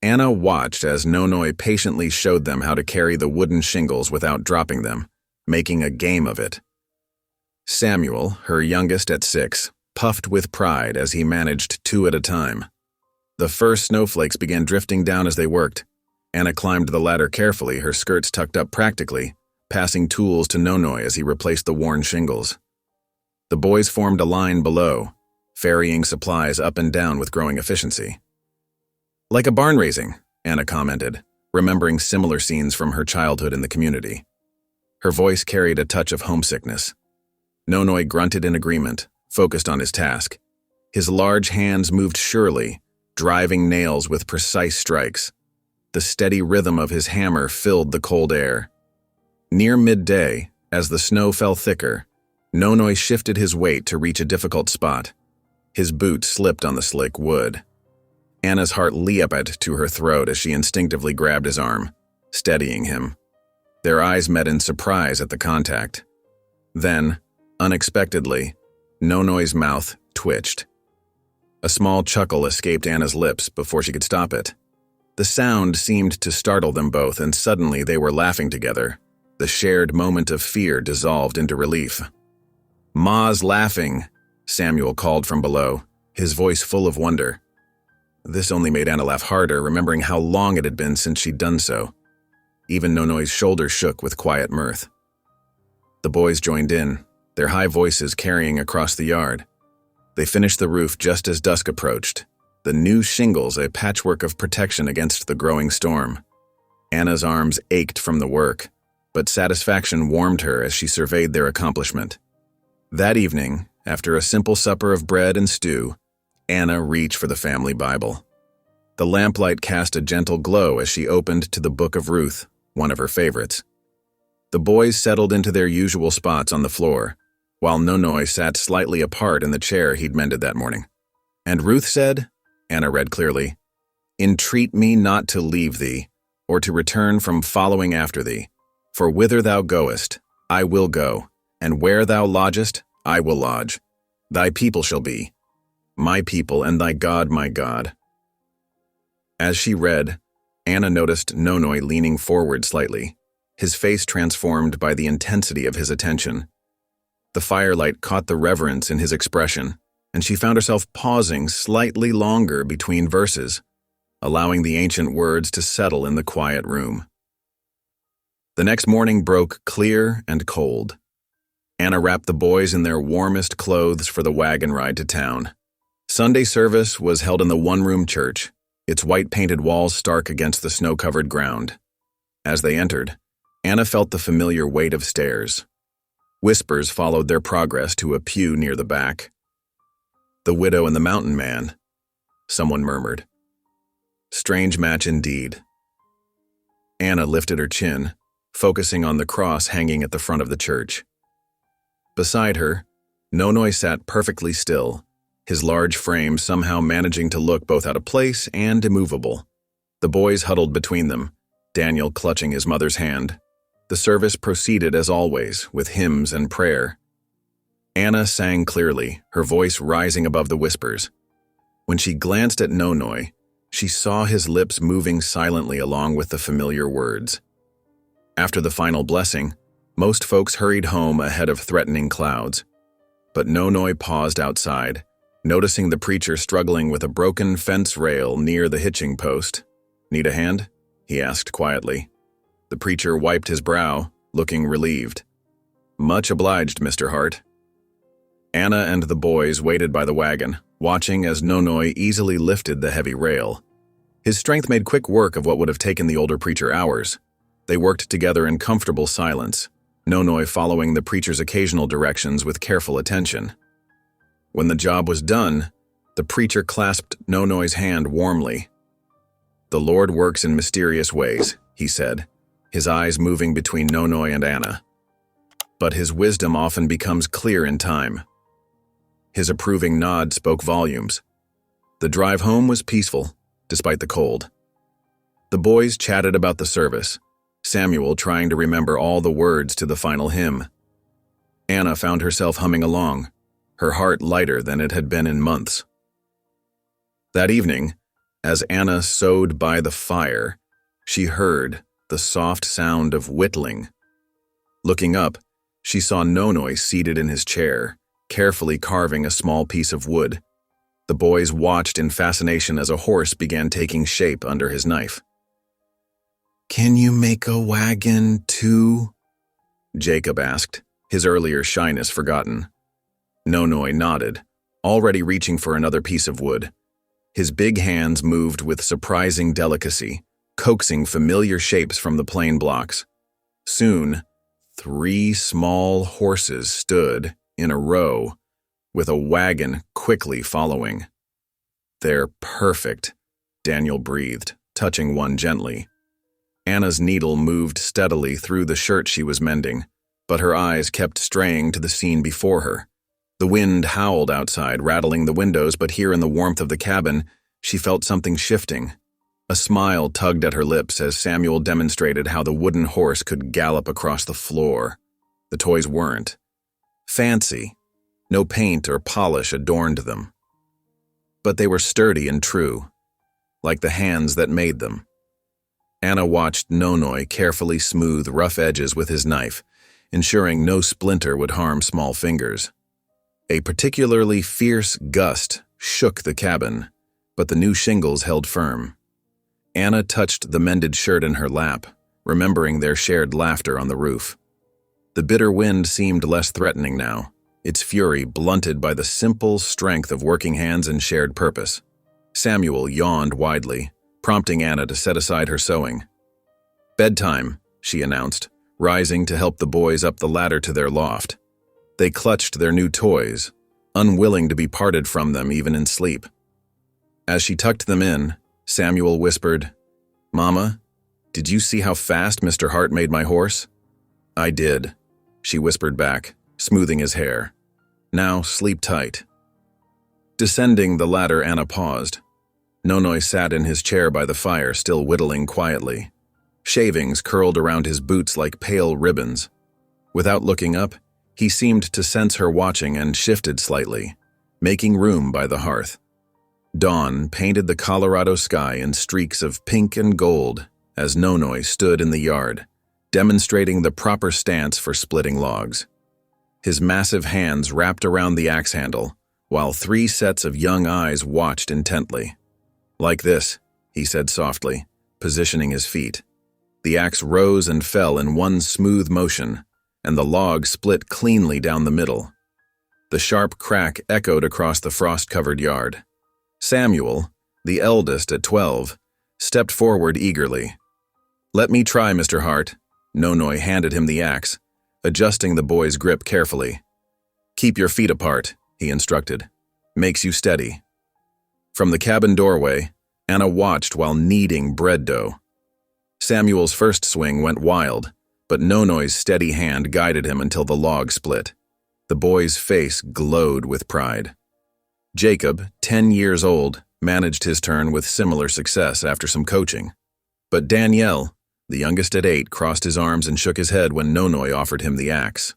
Speaker 1: Anna watched as Nonoi patiently showed them how to carry the wooden shingles without dropping them, making a game of it. Samuel, her youngest at 6, puffed with pride as he managed 2 at a time. The first snowflakes began drifting down as they worked. Anna climbed the ladder carefully, her skirts tucked up practically, passing tools to Nonoi as he replaced the worn shingles. The boys formed a line below, ferrying supplies up and down with growing efficiency. "Like a barn raising," Anna commented, remembering similar scenes from her childhood in the community. Her voice carried a touch of homesickness. Nonoi grunted in agreement, focused on his task. His large hands moved surely, driving nails with precise strikes. The steady rhythm of his hammer filled the cold air. Near midday, as the snow fell thicker, Nonoi shifted his weight to reach a difficult spot. His boot slipped on the slick wood. Anna's heart leaped to her throat as she instinctively grabbed his arm, steadying him. Their eyes met in surprise at the contact. Then, unexpectedly, Nonoi's mouth twitched. A small chuckle escaped Anna's lips before she could stop it. The sound seemed to startle them both, and suddenly they were laughing together. The shared moment of fear dissolved into relief. "Ma's laughing," Samuel called from below, his voice full of wonder. This only made Anna laugh harder, remembering how long it had been since she'd done so. Even Nonoi's shoulders shook with quiet mirth. The boys joined in, their high voices carrying across the yard. They finished the roof just as dusk approached, the new shingles a patchwork of protection against the growing storm. Anna's arms ached from the work, but satisfaction warmed her as she surveyed their accomplishment. That evening, after a simple supper of bread and stew, Anna reached for the family Bible. The lamplight cast a gentle glow as she opened to the Book of Ruth, one of her favorites. The boys settled into their usual spots on the floor, while Nonoi sat slightly apart in the chair he'd mended that morning. "And Ruth said," Anna read clearly, "Entreat me not to leave thee, or to return from following after thee. For whither thou goest, I will go, and where thou lodgest, I will lodge. Thy people shall be my people, and thy God my God." As she read, Anna noticed Nonoi leaning forward slightly, his face transformed by the intensity of his attention. The firelight caught the reverence in his expression, and she found herself pausing slightly longer between verses, allowing the ancient words to settle in the quiet room. The next morning broke clear and cold. Anna wrapped the boys in their warmest clothes for the wagon ride to town. Sunday service was held in the one-room church, its white-painted walls stark against the snow-covered ground. As they entered, Anna felt the familiar weight of stairs. Whispers followed their progress to a pew near the back. "The widow and the mountain man," someone murmured. Strange match indeed. Anna lifted her chin, focusing on the cross hanging at the front of the church. Beside her, Nonoi sat perfectly still, his large frame somehow managing to look both out of place and immovable. The boys huddled between them, Daniel clutching his mother's hand. The service proceeded as always, with hymns and prayer. Anna sang clearly, her voice rising above the whispers. When she glanced at Nonoi, she saw his lips moving silently along with the familiar words. After the final blessing, most folks hurried home ahead of threatening clouds. But Nonoi paused outside, noticing the preacher struggling with a broken fence rail near the hitching post. "Need a hand?" he asked quietly. The preacher wiped his brow, looking relieved. "Much obliged, Mr. Hart." Anna and the boys waited by the wagon, watching as Nonoi easily lifted the heavy rail. His strength made quick work of what would have taken the older preacher hours. They worked together in comfortable silence, Nonoi following the preacher's occasional directions with careful attention. When the job was done, the preacher clasped Nonoi's hand warmly. "The Lord works in mysterious ways," he said, his eyes moving between Nonoi and Anna. "But his wisdom often becomes clear in time." His approving nod spoke volumes. The drive home was peaceful, despite the cold. The boys chatted about the service, Samuel trying to remember all the words to the final hymn. Anna found herself humming along, her heart lighter than it had been in months. That evening, as Anna sewed by the fire, she heard the soft sound of whittling. Looking up, she saw Nonoi seated in his chair, carefully carving a small piece of wood. The boys watched in fascination as a horse began taking shape under his knife. "Can you make a wagon, too?" Jacob asked, his earlier shyness forgotten. Nonoi nodded, already reaching for another piece of wood. His big hands moved with surprising delicacy, coaxing familiar shapes from the plain blocks. Soon, 3 small horses stood in a row, with a wagon quickly following. "They're perfect," Daniel breathed, touching one gently. Anna's needle moved steadily through the shirt she was mending, but her eyes kept straying to the scene before her. The wind howled outside, rattling the windows, but here in the warmth of the cabin, she felt something shifting. A smile tugged at her lips as Samuel demonstrated how the wooden horse could gallop across the floor. The toys weren't fancy. No paint or polish adorned them. But they were sturdy and true, like the hands that made them. Anna watched Nonoi carefully smooth rough edges with his knife, ensuring no splinter would harm small fingers. A particularly fierce gust shook the cabin, but the new shingles held firm. Anna touched the mended shirt in her lap, remembering their shared laughter on the roof. The bitter wind seemed less threatening now, its fury blunted by the simple strength of working hands and shared purpose. Samuel yawned widely, prompting Anna to set aside her sewing. "Bedtime," she announced, rising to help the boys up the ladder to their loft. They clutched their new toys, unwilling to be parted from them even in sleep. As she tucked them in, Samuel whispered, "Mama, did you see how fast Mr. Hart made my horse?" "I did," she whispered back, smoothing his hair. "Now sleep tight." Descending the ladder, Anna paused. Nonoi sat in his chair by the fire, still whittling quietly. Shavings curled around his boots like pale ribbons. Without looking up, he seemed to sense her watching and shifted slightly, making room by the hearth. Dawn painted the Colorado sky in streaks of pink and gold as Nonoi stood in the yard, demonstrating the proper stance for splitting logs. His massive hands wrapped around the axe handle, while 3 sets of young eyes watched intently. "Like this," he said softly, positioning his feet. The axe rose and fell in one smooth motion, and the log split cleanly down the middle. The sharp crack echoed across the frost-covered yard. Samuel, the eldest at 12, stepped forward eagerly. "Let me try, Mr. Hart." Nonoi handed him the axe, adjusting the boy's grip carefully. "Keep your feet apart," he instructed. "Makes you steady." From the cabin doorway, Anna watched while kneading bread dough. Samuel's first swing went wild, but Nonoi's steady hand guided him until the log split. The boy's face glowed with pride. Jacob, 10 years old, managed his turn with similar success after some coaching. But Danielle, the youngest at 8, crossed his arms and shook his head when Nonoi offered him the axe.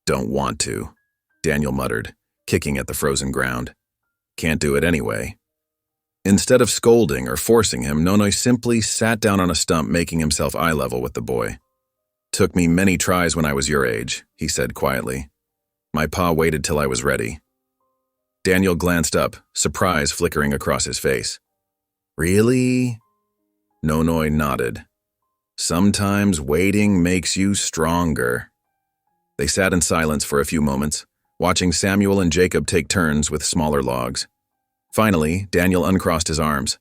Speaker 1: "Don't want to," Daniel muttered, kicking at the frozen ground. "Can't do it anyway." Instead of scolding or forcing him, Nonoi simply sat down on a stump, making himself eye level with the boy. "Took me many tries when I was your age," he said quietly. "My pa waited till I was ready." Daniel glanced up, surprise flickering across his face. "Really?" Nonoi nodded. "Sometimes waiting makes you stronger." They sat in silence for a few moments, watching Samuel and Jacob take turns with smaller logs. Finally, Daniel uncrossed his arms.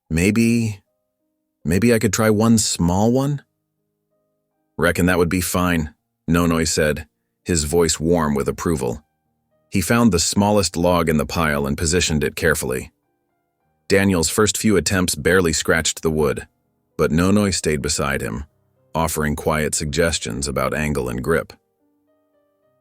Speaker 1: Maybe I could try one small one?" "Reckon that would be fine," Nonoi said, his voice warm with approval. He found the smallest log in the pile and positioned it carefully. Daniel's first few attempts barely scratched the wood, but Nonoi stayed beside him, offering quiet suggestions about angle and grip.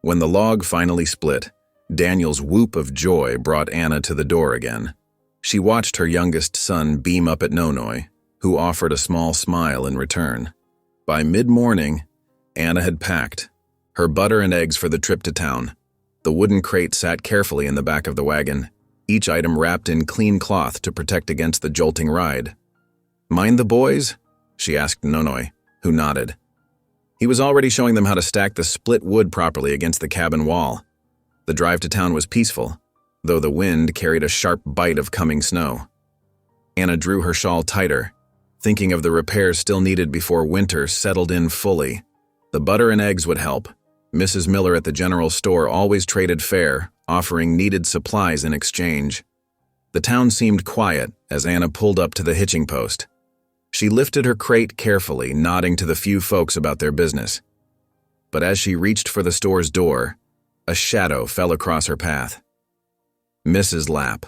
Speaker 1: When the log finally split, Daniel's whoop of joy brought Anna to the door again. She watched her youngest son beam up at Nonoi, who offered a small smile in return. By mid-morning, Anna had packed her butter and eggs for the trip to town. The wooden crate sat carefully in the back of the wagon, each item wrapped in clean cloth to protect against the jolting ride. "Mind the boys?" she asked Nonoi, who nodded. He was already showing them how to stack the split wood properly against the cabin wall. The drive to town was peaceful, though the wind carried a sharp bite of coming snow. Anna drew her shawl tighter, thinking of the repairs still needed before winter settled in fully. The butter and eggs would help. Mrs. Miller at the general store always traded fair, offering needed supplies in exchange. The town seemed quiet as Anna pulled up to the hitching post. She lifted her crate carefully, nodding to the few folks about their business. But as she reached for the store's door, a shadow fell across her path. Mrs. Lapp.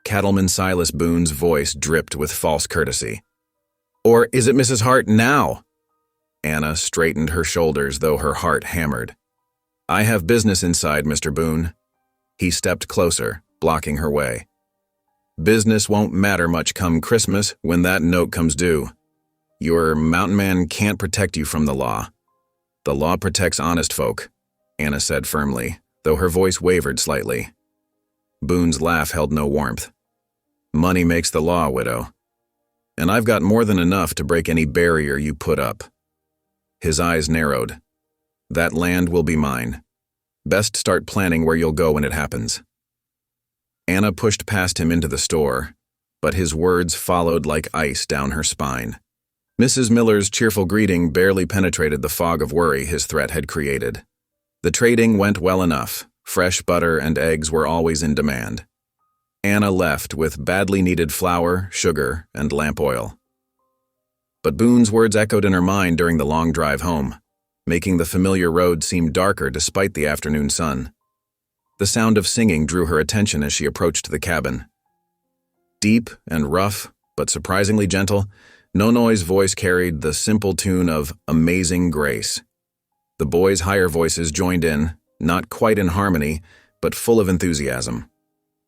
Speaker 1: Cattleman Silas Boone's voice dripped with false courtesy. "Or is it Mrs. Hart now?" Anna straightened her shoulders, though her heart hammered. "I have business inside, Mr. Boone." He stepped closer, blocking her way. "Business won't matter much come Christmas when that note comes due. Your mountain man can't protect you from the law. The law protects honest folk," Anna said firmly, though her voice wavered slightly. Boone's laugh held no warmth. "Money makes the law, widow. And I've got more than enough to break any barrier you put up." His eyes narrowed. "That land will be mine. Best start planning where you'll go when it happens." Anna pushed past him into the store, but his words followed like ice down her spine. Mrs. Miller's cheerful greeting barely penetrated the fog of worry his threat had created. The trading went well enough. Fresh butter and eggs were always in demand. Anna left with badly needed flour, sugar, and lamp oil. But Boone's words echoed in her mind during the long drive home, making the familiar road seem darker despite the afternoon sun. The sound of singing drew her attention as she approached the cabin. Deep and rough, but surprisingly gentle, Nonoi's voice carried the simple tune of Amazing Grace. The boys' higher voices joined in, not quite in harmony, but full of enthusiasm.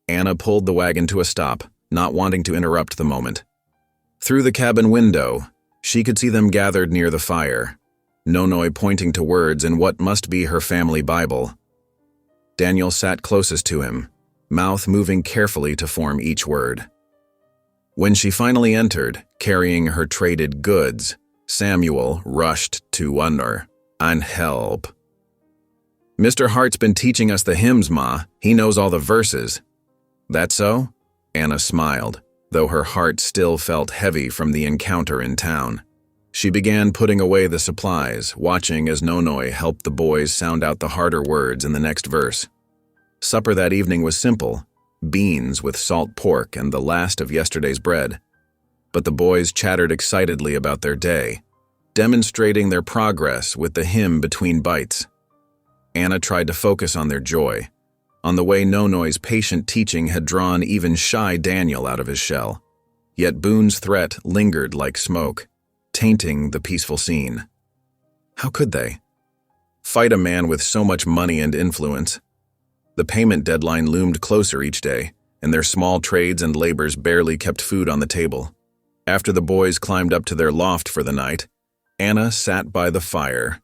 Speaker 1: Anna pulled the wagon to a stop, not wanting to interrupt the moment. Through the cabin window, she could see them gathered near the fire, Nonoi pointing to words in what must be her family Bible. Daniel sat closest to him, mouth moving carefully to form each word. When she finally entered, carrying her traded goods, Samuel rushed to wonder and help. Mr. Hart's been teaching us the hymns, Ma. He knows all the verses. That so? Anna smiled, though her heart still felt heavy from the encounter in town. She began putting away the supplies, watching as Nonoi helped the boys sound out the harder words in the next verse. Supper that evening was simple, beans with salt pork and the last of yesterday's bread. But the boys chattered excitedly about their day, demonstrating their progress with the hymn between bites. Anna tried to focus on their joy, on the way Nonoi's patient teaching had drawn even shy Daniel out of his shell. Yet Boone's threat lingered like smoke, tainting the peaceful scene. How could they? Fight a man with so much money and influence. The payment deadline loomed closer each day, and their small trades and labors barely kept food on the table. After the boys climbed up to their loft for the night, Anna sat by the fire,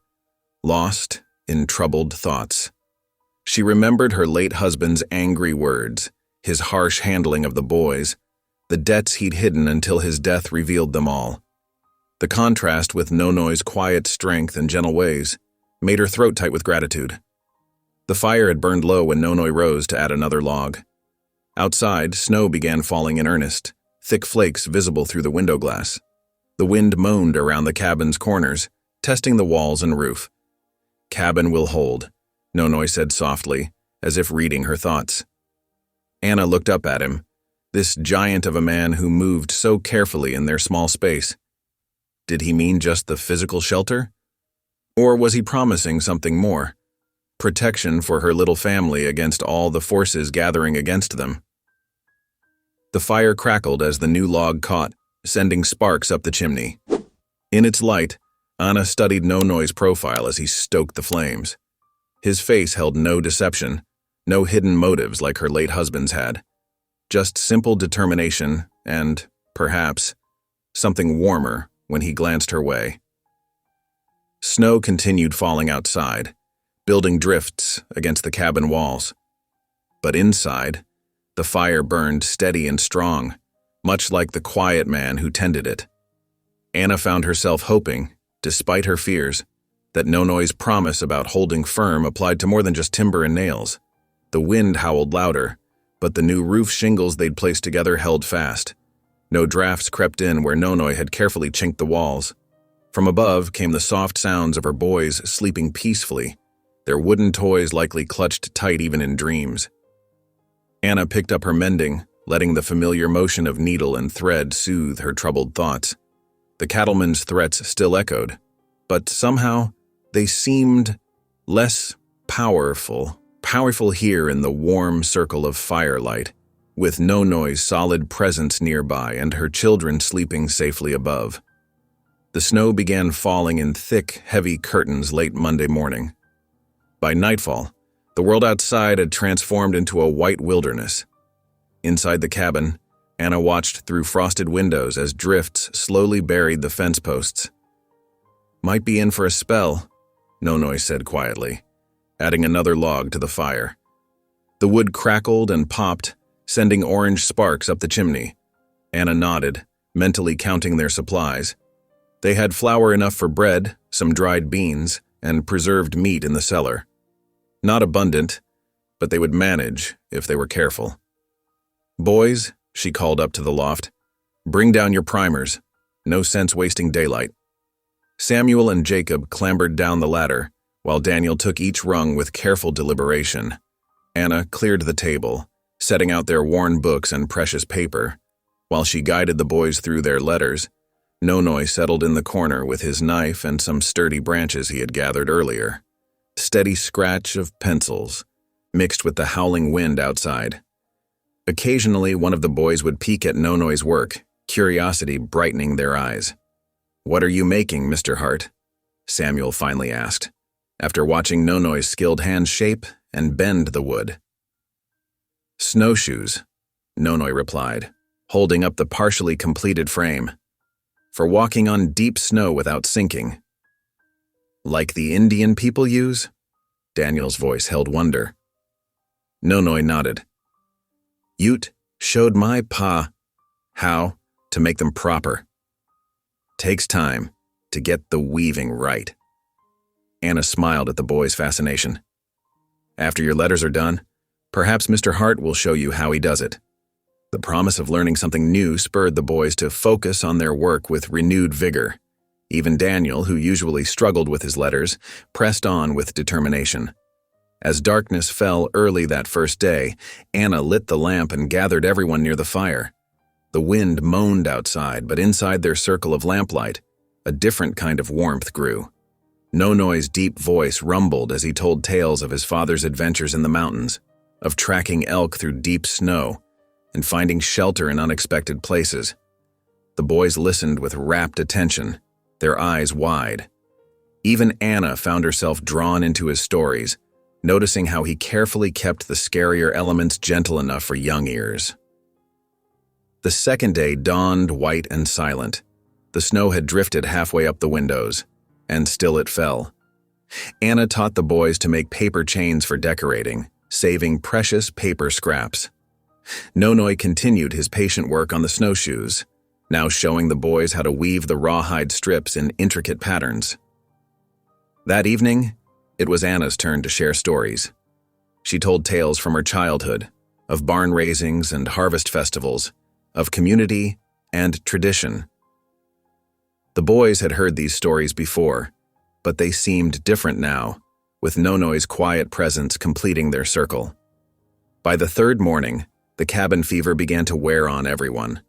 Speaker 1: lost in troubled thoughts. She remembered her late husband's angry words, his harsh handling of the boys, the debts he'd hidden until his death revealed them all. The contrast with Nonoi's quiet strength and gentle ways made her throat tight with gratitude. The fire had burned low when Nonoi rose to add another log. Outside, snow began falling in earnest, thick flakes visible through the window glass. The wind moaned around the cabin's corners, testing the walls and roof. "Cabin will hold," Nonoi said softly, as if reading her thoughts. Anna looked up at him, this giant of a man who moved so carefully in their small space. Did he mean just the physical shelter? Or was he promising something more? Protection for her little family against all the forces gathering against them. The fire crackled as the new log caught, sending sparks up the chimney. In its light, Anna studied Nonoi's profile as he stoked the flames. His face held no deception, no hidden motives like her late husband's had. Just simple determination and, perhaps, something warmer when he glanced her way. Snow continued falling outside, building drifts against the cabin walls. But inside, the fire burned steady and strong, much like the quiet man who tended it. Anna found herself hoping, despite her fears, that Nonoi's promise about holding firm applied to more than just timber and nails. The wind howled louder, but the new roof shingles they'd placed together held fast. No drafts crept in where Nonoi had carefully chinked the walls. From above came the soft sounds of her boys sleeping peacefully, their wooden toys likely clutched tight even in dreams. Anna picked up her mending, letting the familiar motion of needle and thread soothe her troubled thoughts. The cattleman's threats still echoed, but somehow they seemed less powerful here in the warm circle of firelight, with Nonoi's solid presence nearby and her children sleeping safely above. The snow began falling in thick, heavy curtains late Monday morning. By nightfall, the world outside had transformed into a white wilderness. Inside the cabin, Anna watched through frosted windows as drifts slowly buried the fence posts. "Might be in for a spell," Nonoi said quietly, adding another log to the fire. The wood crackled and popped, sending orange sparks up the chimney. Anna nodded, mentally counting their supplies. They had flour enough for bread, some dried beans, and preserved meat in the cellar. Not abundant, but they would manage if they were careful. "Boys," she called up to the loft, "bring down your primers. No sense wasting daylight." Samuel and Jacob clambered down the ladder, while Daniel took each rung with careful deliberation. Anna cleared the table, setting out their worn books and precious paper. While she guided the boys through their letters, Nonoi settled in the corner with his knife and some sturdy branches he had gathered earlier. Steady scratch of pencils, mixed with the howling wind outside. Occasionally, one of the boys would peek at Nonoi's work, curiosity brightening their eyes. "What are you making, Mr. Hart?" Samuel finally asked, after watching Nonoi's skilled hands shape and bend the wood. "Snowshoes," Nonoi replied, holding up the partially completed frame. "For walking on deep snow without sinking." "Like the Indian people use?" Daniel's voice held wonder. Nonoi nodded. "Ute showed my pa how to make them proper. Takes time to get the weaving right." Anna smiled at the boy's fascination. After your letters are done, perhaps Mr. Hart will show you how he does it." The promise of learning something new spurred the boys to focus on their work with renewed vigor. Even Daniel, who usually struggled with his letters, pressed on with determination. As darkness fell early that first day, Anna lit the lamp and gathered everyone near the fire. The wind moaned outside, but inside their circle of lamplight, a different kind of warmth grew. Nonoy's deep voice rumbled as he told tales of his father's adventures in the mountains, of tracking elk through deep snow, and finding shelter in unexpected places. The boys listened with rapt attention, their eyes wide. Even Anna found herself drawn into his stories, noticing how he carefully kept the scarier elements gentle enough for young ears. The second day dawned white and silent. The snow had drifted halfway up the windows, and still it fell. Anna taught the boys to make paper chains for decorating, saving precious paper scraps. Nonoy continued his patient work on the snowshoes, now showing the boys how to weave the rawhide strips in intricate patterns. That evening, it was Anna's turn to share stories. She told tales from her childhood, of barn raisings and harvest festivals, of community and tradition. The boys had heard these stories before, but they seemed different now, with Nonoy's quiet presence completing their circle. By the third morning, the cabin fever began to wear on everyone.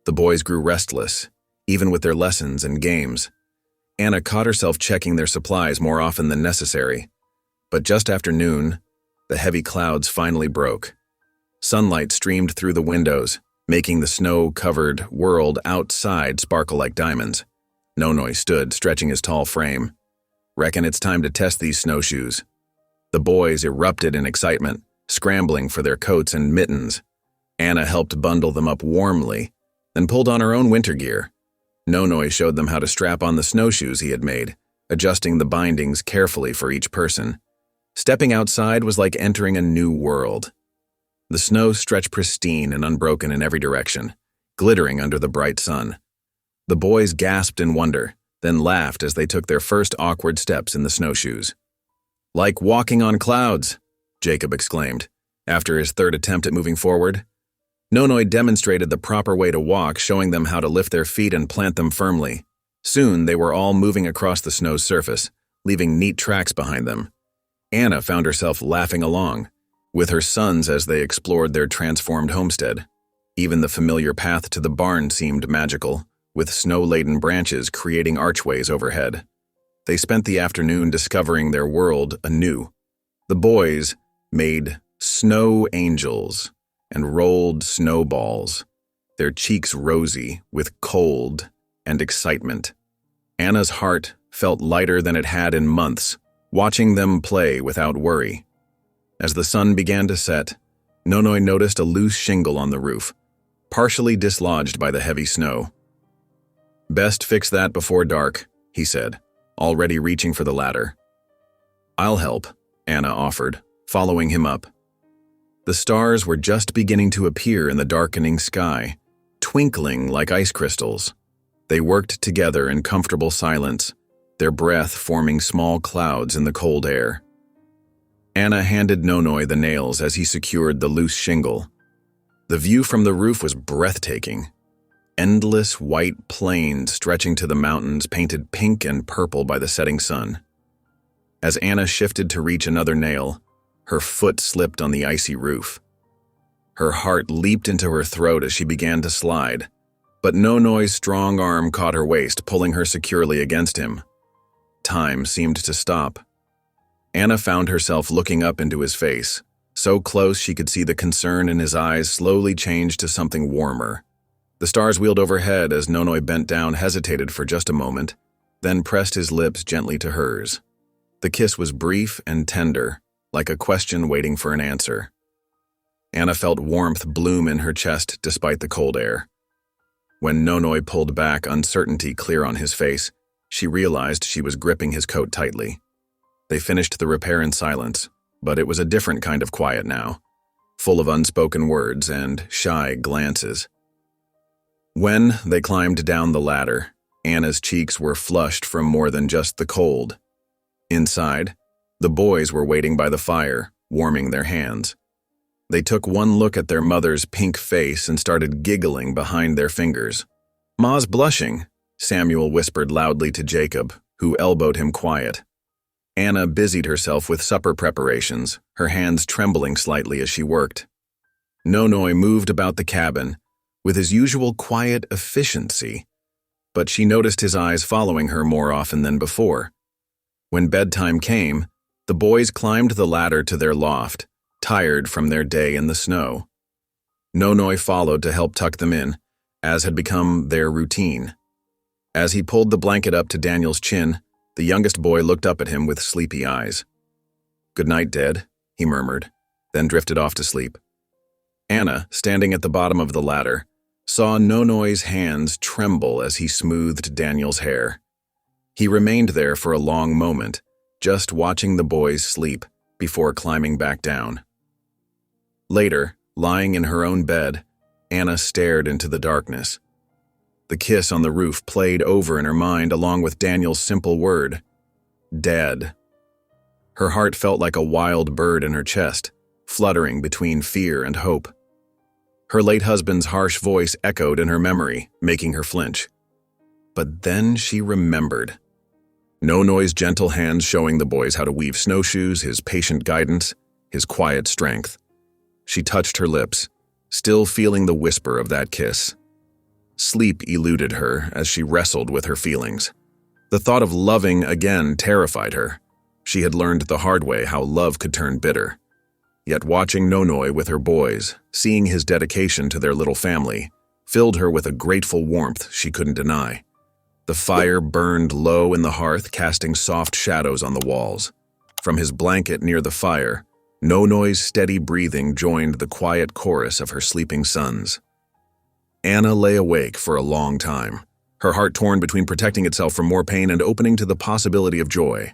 Speaker 1: The boys grew restless, even with their lessons and games. Anna caught herself checking their supplies more often than necessary. But just after noon, the heavy clouds finally broke. Sunlight streamed through the windows, making the snow-covered world outside sparkle like diamonds. Nonoy stood, stretching his tall frame. "Reckon it's time to test these snowshoes." The boys erupted in excitement, scrambling for their coats and mittens. Anna helped bundle them up warmly, then pulled on her own winter gear. Nonoy showed them how to strap on the snowshoes he had made, adjusting the bindings carefully for each person. Stepping outside was like entering a new world. The snow stretched pristine and unbroken in every direction, glittering under the bright sun. The boys gasped in wonder, then laughed as they took their first awkward steps in the snowshoes. "Like walking on clouds," Jacob exclaimed, after his third attempt at moving forward. Nonoy demonstrated the proper way to walk, showing them how to lift their feet and plant them firmly. Soon, they were all moving across the snow's surface, leaving neat tracks behind them. Anna found herself laughing along, with her sons as they explored their transformed homestead. Even the familiar path to the barn seemed magical, with snow-laden branches creating archways overhead. They spent the afternoon discovering their world anew. The boys made snow angels and rolled snowballs, their cheeks rosy with cold and excitement. Anna's heart felt lighter than it had in months, watching them play without worry. As the sun began to set, Nonoy noticed a loose shingle on the roof, partially dislodged by the heavy snow. "Best fix that before dark," he said, already reaching for the ladder. "I'll help," Anna offered, following him up. The stars were just beginning to appear in the darkening sky, twinkling like ice crystals. They worked together in comfortable silence, their breath forming small clouds in the cold air. Anna handed Nonoy the nails as he secured the loose shingle. The view from the roof was breathtaking. Endless white plains stretching to the mountains painted pink and purple by the setting sun. As Anna shifted to reach another nail, her foot slipped on the icy roof. Her heart leaped into her throat as she began to slide, but Nonoy's strong arm caught her waist, pulling her securely against him. Time seemed to stop. Anna found herself looking up into his face, so close she could see the concern in his eyes slowly change to something warmer. The stars wheeled overhead as Nonoy bent down, hesitated for just a moment, then pressed his lips gently to hers. The kiss was brief and tender, like a question waiting for an answer. Anna felt warmth bloom in her chest despite the cold air. When Nonoy pulled back, uncertainty clear on his face, she realized she was gripping his coat tightly. They finished the repair in silence, but it was a different kind of quiet now, full of unspoken words and shy glances. When they climbed down the ladder, Anna's cheeks were flushed from more than just the cold. Inside, the boys were waiting by the fire, warming their hands. They took one look at their mother's pink face and started giggling behind their fingers. "Ma's blushing," Samuel whispered loudly to Jacob, who elbowed him quiet. Anna busied herself with supper preparations, her hands trembling slightly as she worked. Nonoi moved about the cabin with his usual quiet efficiency, but she noticed his eyes following her more often than before. When bedtime came, the boys climbed the ladder to their loft, tired from their day in the snow. Nonoi followed to help tuck them in, as had become their routine. As he pulled the blanket up to Daniel's chin, the youngest boy looked up at him with sleepy eyes. "Good night, Dad," he murmured, then drifted off to sleep. Anna, standing at the bottom of the ladder, saw Nonoi's hands tremble as he smoothed Daniel's hair. He remained there for a long moment, just watching the boys sleep before climbing back down. Later, lying in her own bed, Anna stared into the darkness. The kiss on the roof played over in her mind along with Daniel's simple word, "Dad." Her heart felt like a wild bird in her chest, fluttering between fear and hope. Her late husband's harsh voice echoed in her memory, making her flinch. But then she remembered. Nonoi's gentle hands showing the boys how to weave snowshoes, his patient guidance, his quiet strength. She touched her lips, still feeling the whisper of that kiss. Sleep eluded her as she wrestled with her feelings. The thought of loving again terrified her. She had learned the hard way how love could turn bitter. Yet watching Nonoi with her boys, seeing his dedication to their little family, filled her with a grateful warmth she couldn't deny. The fire burned low in the hearth, casting soft shadows on the walls. From his blanket near the fire, Nonoi's steady breathing joined the quiet chorus of her sleeping sons. Anna lay awake for a long time, her heart torn between protecting itself from more pain and opening to the possibility of joy.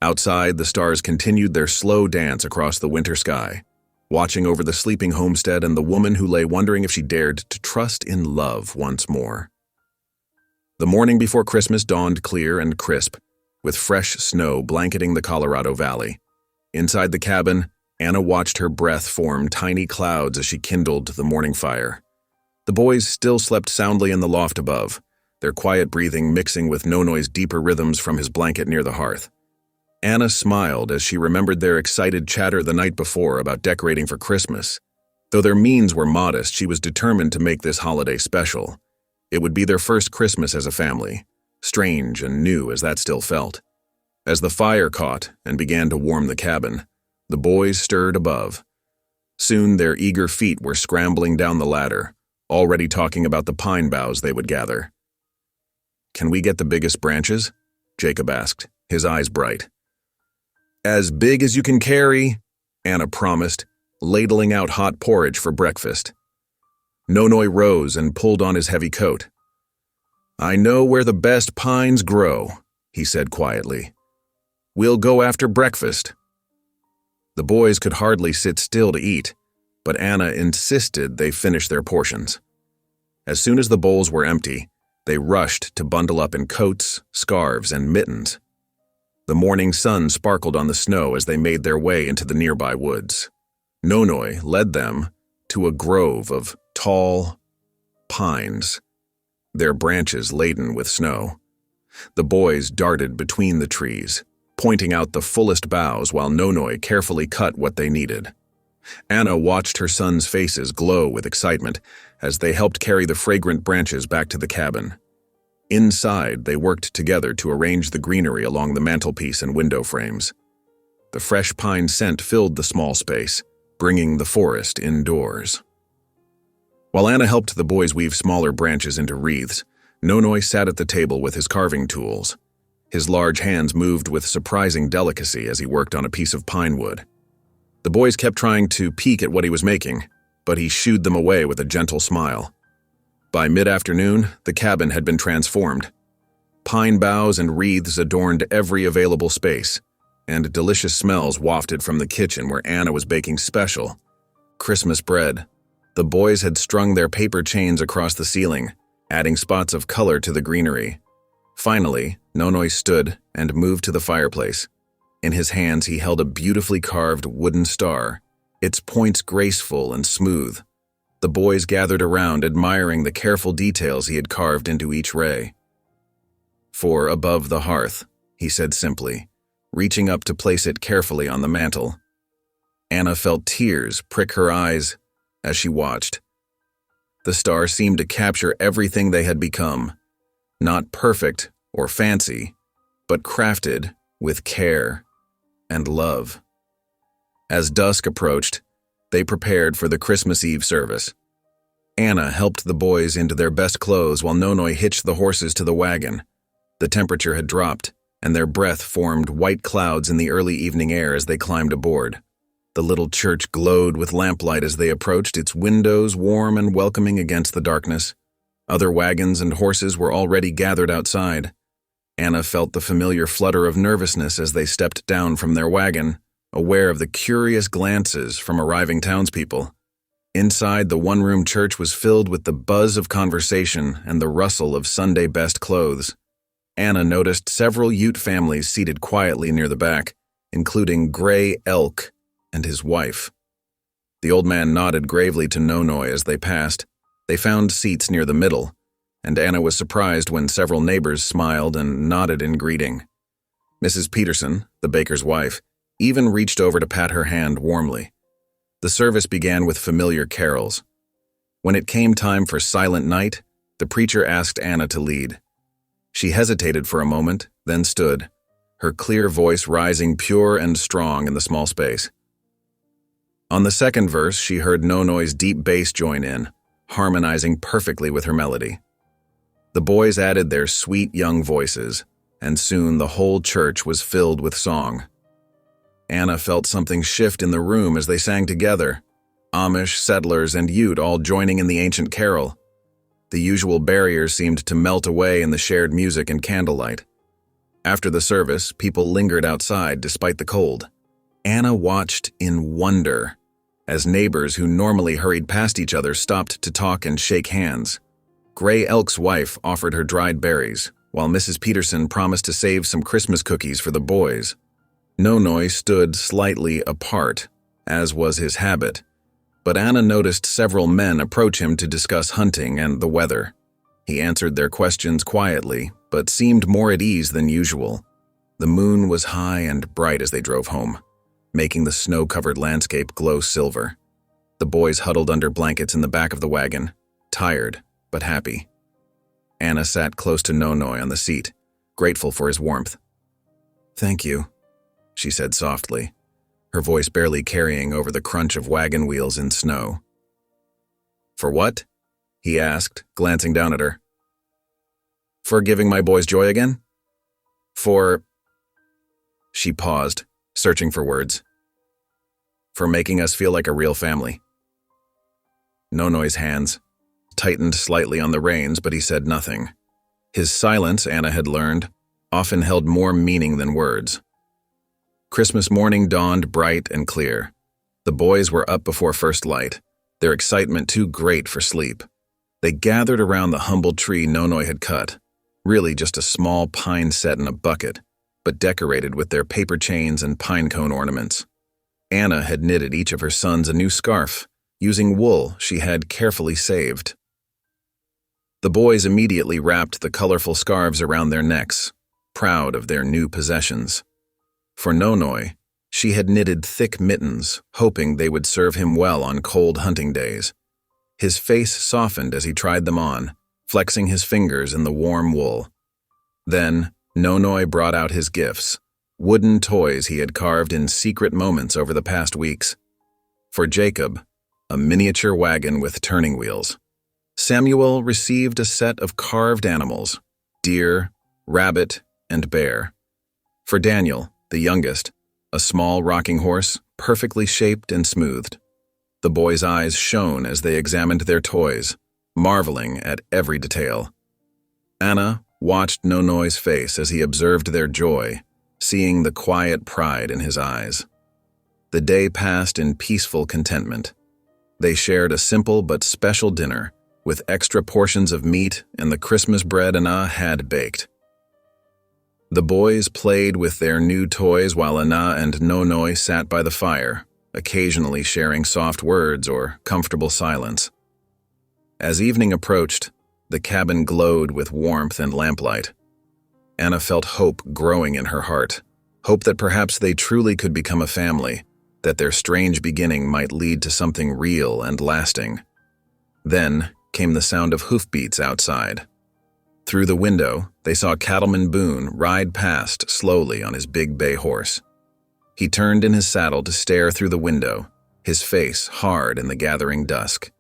Speaker 1: Outside, the stars continued their slow dance across the winter sky, watching over the sleeping homestead and the woman who lay wondering if she dared to trust in love once more. The morning before Christmas dawned clear and crisp, with fresh snow blanketing the Colorado Valley. Inside the cabin, Anna watched her breath form tiny clouds as she kindled the morning fire. The boys still slept soundly in the loft above, their quiet breathing mixing with Nonoi's deeper rhythms from his blanket near the hearth. Anna smiled as she remembered their excited chatter the night before about decorating for Christmas. Though their means were modest, she was determined to make this holiday special. It would be their first Christmas as a family, strange and new as that still felt. As the fire caught and began to warm the cabin, the boys stirred above. Soon their eager feet were scrambling down the ladder, already talking about the pine boughs they would gather. "Can we get the biggest branches?" Jacob asked, his eyes bright. "As big as you can carry," Anna promised, ladling out hot porridge for breakfast. Nonoi rose and pulled on his heavy coat. "I know where the best pines grow," he said quietly. "We'll go after breakfast." The boys could hardly sit still to eat, but Anna insisted they finish their portions. As soon as the bowls were empty, they rushed to bundle up in coats, scarves, and mittens. The morning sun sparkled on the snow as they made their way into the nearby woods. Nonoi led them to a grove of tall pines, their branches laden with snow. The boys darted between the trees, pointing out the fullest boughs while Nonoi carefully cut what they needed. Anna watched her sons' faces glow with excitement as they helped carry the fragrant branches back to the cabin. Inside, they worked together to arrange the greenery along the mantelpiece and window frames. The fresh pine scent filled the small space, bringing the forest indoors. While Anna helped the boys weave smaller branches into wreaths, Nonoi sat at the table with his carving tools. His large hands moved with surprising delicacy as he worked on a piece of pine wood. The boys kept trying to peek at what he was making, but he shooed them away with a gentle smile. By mid-afternoon, the cabin had been transformed. Pine boughs and wreaths adorned every available space, and delicious smells wafted from the kitchen where Anna was baking special Christmas bread. The boys had strung their paper chains across the ceiling, adding spots of color to the greenery. Finally, Nonoi stood and moved to the fireplace. In his hands he held a beautifully carved wooden star, its points graceful and smooth. The boys gathered around, admiring the careful details he had carved into each ray. "For above the hearth," he said simply, reaching up to place it carefully on the mantel. Anna felt tears prick her eyes as she watched. The star seemed to capture everything they had become, not perfect or fancy, but crafted with care and love. As dusk approached, they prepared for the Christmas Eve service. Anna helped the boys into their best clothes while Nonoi hitched the horses to the wagon. The temperature had dropped, and their breath formed white clouds in the early evening air as they climbed aboard. The little church glowed with lamplight as they approached, its windows warm and welcoming against the darkness. Other wagons and horses were already gathered outside. Anna felt the familiar flutter of nervousness as they stepped down from their wagon, aware of the curious glances from arriving townspeople. Inside, the one-room church was filled with the buzz of conversation and the rustle of Sunday best clothes. Anna noticed several Ute families seated quietly near the back, including Gray Elk and his wife. The old man nodded gravely to Nonoi as they passed. They found seats near the middle, and Anna was surprised when several neighbors smiled and nodded in greeting. Mrs. Peterson, the baker's wife, even reached over to pat her hand warmly. The service began with familiar carols. When it came time for Silent Night, the preacher asked Anna to lead. She hesitated for a moment, then stood, her clear voice rising pure and strong in the small space. On the second verse, she heard Nonoi's deep bass join in, harmonizing perfectly with her melody. The boys added their sweet young voices, and soon the whole church was filled with song. Anna felt something shift in the room as they sang together, Amish, settlers, and Ute all joining in the ancient carol. The usual barriers seemed to melt away in the shared music and candlelight. After the service, people lingered outside despite the cold. Anna watched in wonder as neighbors who normally hurried past each other stopped to talk and shake hands. Gray Elk's wife offered her dried berries, while Mrs. Peterson promised to save some Christmas cookies for the boys. Nonoi stood slightly apart, as was his habit, but Anna noticed several men approach him to discuss hunting and the weather. He answered their questions quietly, but seemed more at ease than usual. The moon was high and bright as they drove home, making the snow-covered landscape glow silver. The boys huddled under blankets in the back of the wagon, tired but happy. Anna sat close to Nonoi on the seat, grateful for his warmth. "Thank you," she said softly, her voice barely carrying over the crunch of wagon wheels in snow. "For what?" he asked, glancing down at her. "For giving my boys joy again? For—" She paused, searching for words. "For making us feel like a real family." Nonoi's hands tightened slightly on the reins, but he said nothing. His silence, Anna had learned, often held more meaning than words. Christmas morning dawned bright and clear. The boys were up before first light, their excitement too great for sleep. They gathered around the humble tree Nonoi had cut, really just a small pine set in a bucket, but decorated with their paper chains and pine cone ornaments. Anna had knitted each of her sons a new scarf, using wool she had carefully saved. The boys immediately wrapped the colorful scarves around their necks, proud of their new possessions. For Nonoi, she had knitted thick mittens, hoping they would serve him well on cold hunting days. His face softened as he tried them on, flexing his fingers in the warm wool. Then, Nonoi brought out his gifts, wooden toys he had carved in secret moments over the past weeks. For Jacob, a miniature wagon with turning wheels. Samuel received a set of carved animals, deer, rabbit, and bear. For Daniel, the youngest, a small rocking horse, perfectly shaped and smoothed. The boys' eyes shone as they examined their toys, marveling at every detail. Anna watched Nonoi's face as he observed their joy, seeing the quiet pride in his eyes. The day passed in peaceful contentment. They shared a simple but special dinner, with extra portions of meat and the Christmas bread Anna had baked. The boys played with their new toys while Ana and Nonoi sat by the fire, occasionally sharing soft words or comfortable silence. As evening approached, the cabin glowed with warmth and lamplight. Ana felt hope growing in her heart, hope that perhaps they truly could become a family, that their strange beginning might lead to something real and lasting. Then came the sound of hoofbeats outside. Through the window, they saw Cattleman Boone ride past slowly on his big bay horse. He turned in his saddle to stare through the window, his face hard in the gathering dusk.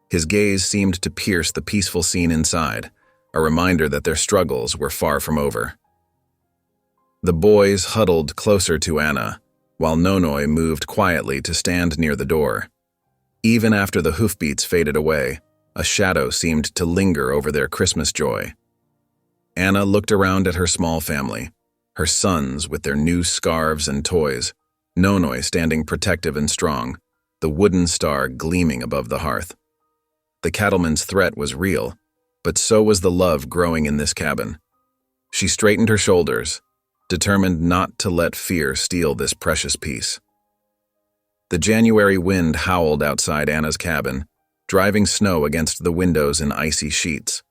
Speaker 1: His gaze seemed to pierce the peaceful scene inside, a reminder that their struggles were far from over. The boys huddled closer to Ana, while Nonoi moved quietly to stand near the door. Even after the hoofbeats faded away, a shadow seemed to linger over their Christmas joy. Ana looked around at her small family, her sons with their new scarves and toys, Nonoi standing protective and strong, the wooden star gleaming above the hearth. The cattleman's threat was real, but so was the love growing in this cabin. She straightened her shoulders, determined not to let fear steal this precious peace. The January wind howled outside Ana's cabin, driving snow against the windows in icy sheets.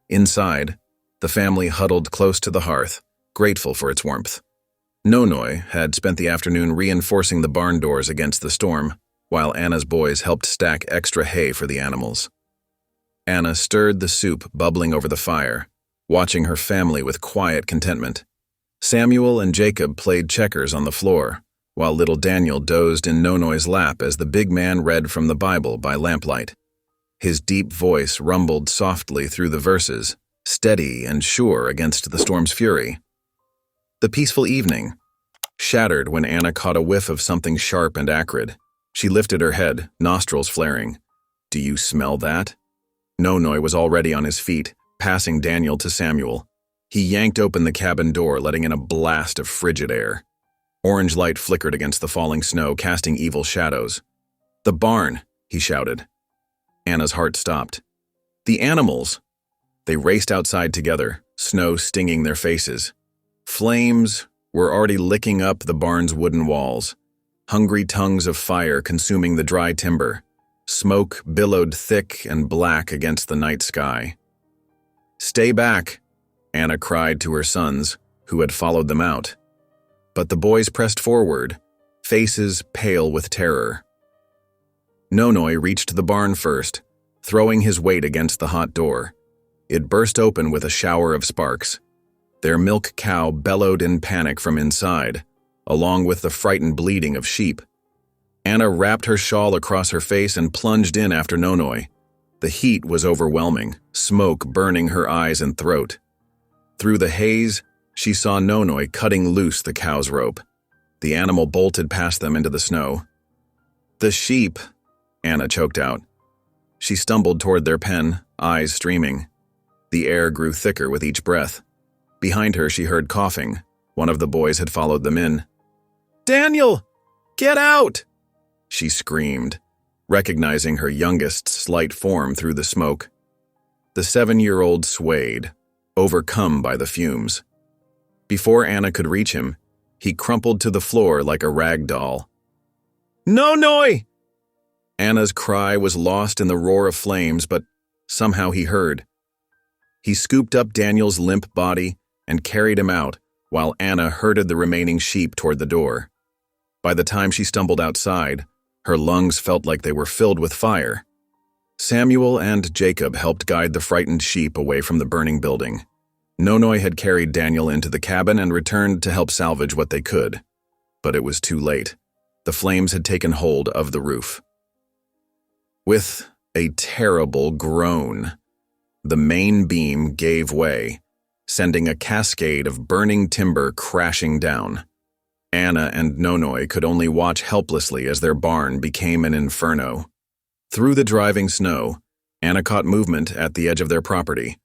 Speaker 1: Inside, the family huddled close to the hearth, grateful for its warmth. Nonoi had spent the afternoon reinforcing the barn doors against the storm, while Ana's boys helped stack extra hay for the animals. Ana stirred the soup bubbling over the fire, watching her family with quiet contentment. Samuel and Jacob played checkers on the floor, while little Daniel dozed in Nonoi's lap as the big man read from the Bible by lamplight. His deep voice rumbled softly through the verses, steady and sure against the storm's fury. The peaceful evening shattered when Ana caught a whiff of something sharp and acrid. She lifted her head, nostrils flaring. "Do you smell that?" Nonoi was already on his feet, passing Daniel to Samuel. He yanked open the cabin door, letting in a blast of frigid air. Orange light flickered against the falling snow, casting evil shadows. "The barn!" he shouted. Ana's heart stopped. "The animals!" They raced outside together, snow stinging their faces. Flames were already licking up the barn's wooden walls, hungry tongues of fire consuming the dry timber. Smoke billowed thick and black against the night sky. "Stay back," Ana cried to her sons, who had followed them out. But the boys pressed forward, faces pale with terror. Nonoi reached the barn first, throwing his weight against the hot door. It burst open with a shower of sparks. Their milk cow bellowed in panic from inside, along with the frightened bleating of sheep. Ana wrapped her shawl across her face and plunged in after Nonoi. The heat was overwhelming, smoke burning her eyes and throat. Through the haze, she saw Nonoi cutting loose the cow's rope. The animal bolted past them into the snow. "The sheep," Ana choked out. She stumbled toward their pen, eyes streaming. The air grew thicker with each breath. Behind her, she heard coughing. One of the boys had followed them in. "Daniel! Get out!" she screamed, recognizing her youngest's slight form through the smoke. The 7-year-old swayed, overcome by the fumes. Before Ana could reach him, he crumpled to the floor like a rag doll. "Nonoi!" Ana's cry was lost in the roar of flames, but somehow he heard. He scooped up Daniel's limp body and carried him out, while Ana herded the remaining sheep toward the door. By the time she stumbled outside, her lungs felt like they were filled with fire. Samuel and Jacob helped guide the frightened sheep away from the burning building. Nonoi had carried Daniel into the cabin and returned to help salvage what they could. But it was too late. The flames had taken hold of the roof. With a terrible groan, the main beam gave way, sending a cascade of burning timber crashing down. Ana and Nonoi could only watch helplessly as their barn became an inferno. Through the driving snow, Ana caught movement at the edge of their property.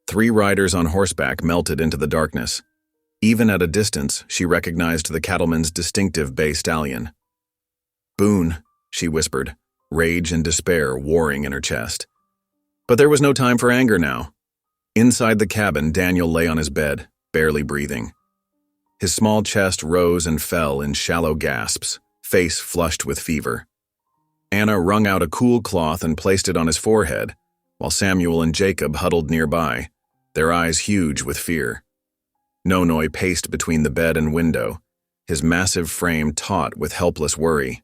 Speaker 1: 3 riders on horseback melted into the darkness. Even at a distance, she recognized the cattleman's distinctive bay stallion. "Boone," she whispered, rage and despair warring in her chest. But there was no time for anger now. Inside the cabin, Daniel lay on his bed, barely breathing. His small chest rose and fell in shallow gasps, face flushed with fever. Anna wrung out a cool cloth and placed it on his forehead, while Samuel and Jacob huddled nearby, their eyes huge with fear. Nonoi paced between the bed and window, his massive frame taut with helpless worry.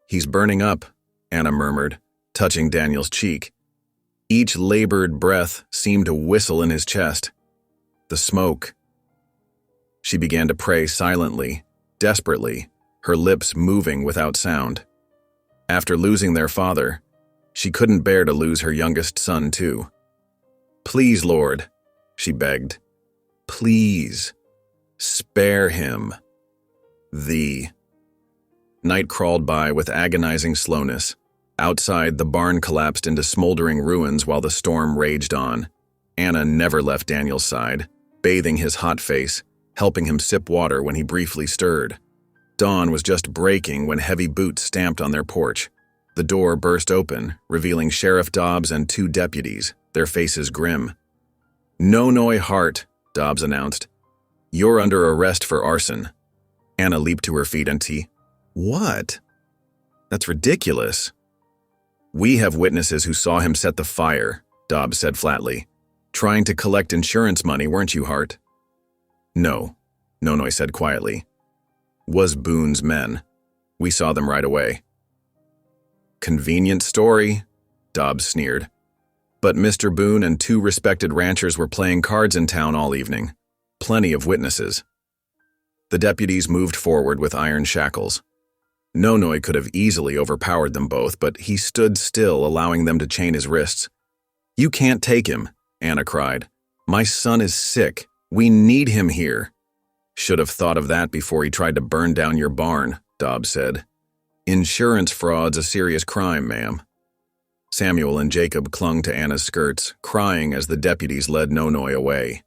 Speaker 1: "He's burning up," Anna murmured, touching Daniel's cheek. Each labored breath seemed to whistle in his chest. The smoke. She began to pray silently, desperately, her lips moving without sound. After losing their father, she couldn't bear to lose her youngest son too. "Please, Lord," she begged. "Please, spare him." The night crawled by with agonizing slowness. Outside, the barn collapsed into smoldering ruins while the storm raged on. Anna never left Daniel's side, bathing his hot face, helping him sip water when he briefly stirred. Dawn was just breaking when heavy boots stamped on their porch. The door burst open, revealing Sheriff Dobbs and 2 deputies, their faces grim. "Nonoi Hart," Dobbs announced. "You're under arrest for arson." Anna leaped to her feet and "What? That's ridiculous." "We have witnesses who saw him set the fire," Dobbs said flatly. "Trying to collect insurance money, weren't you, Hart?" "No," Nonoi said quietly. "Was Boone's men. We saw them right away." "Convenient story," Dobbs sneered. "But Mr. Boone and 2 respected ranchers were playing cards in town all evening. Plenty of witnesses." The deputies moved forward with iron shackles. Nonoi could have easily overpowered them both, but he stood still, allowing them to chain his wrists. "You can't take him," Anna cried. "My son is sick. We need him here." "Should have thought of that before he tried to burn down your barn," Dobbs said. "Insurance fraud's a serious crime, ma'am." Samuel and Jacob clung to Anna's skirts, crying as the deputies led Nonoi away.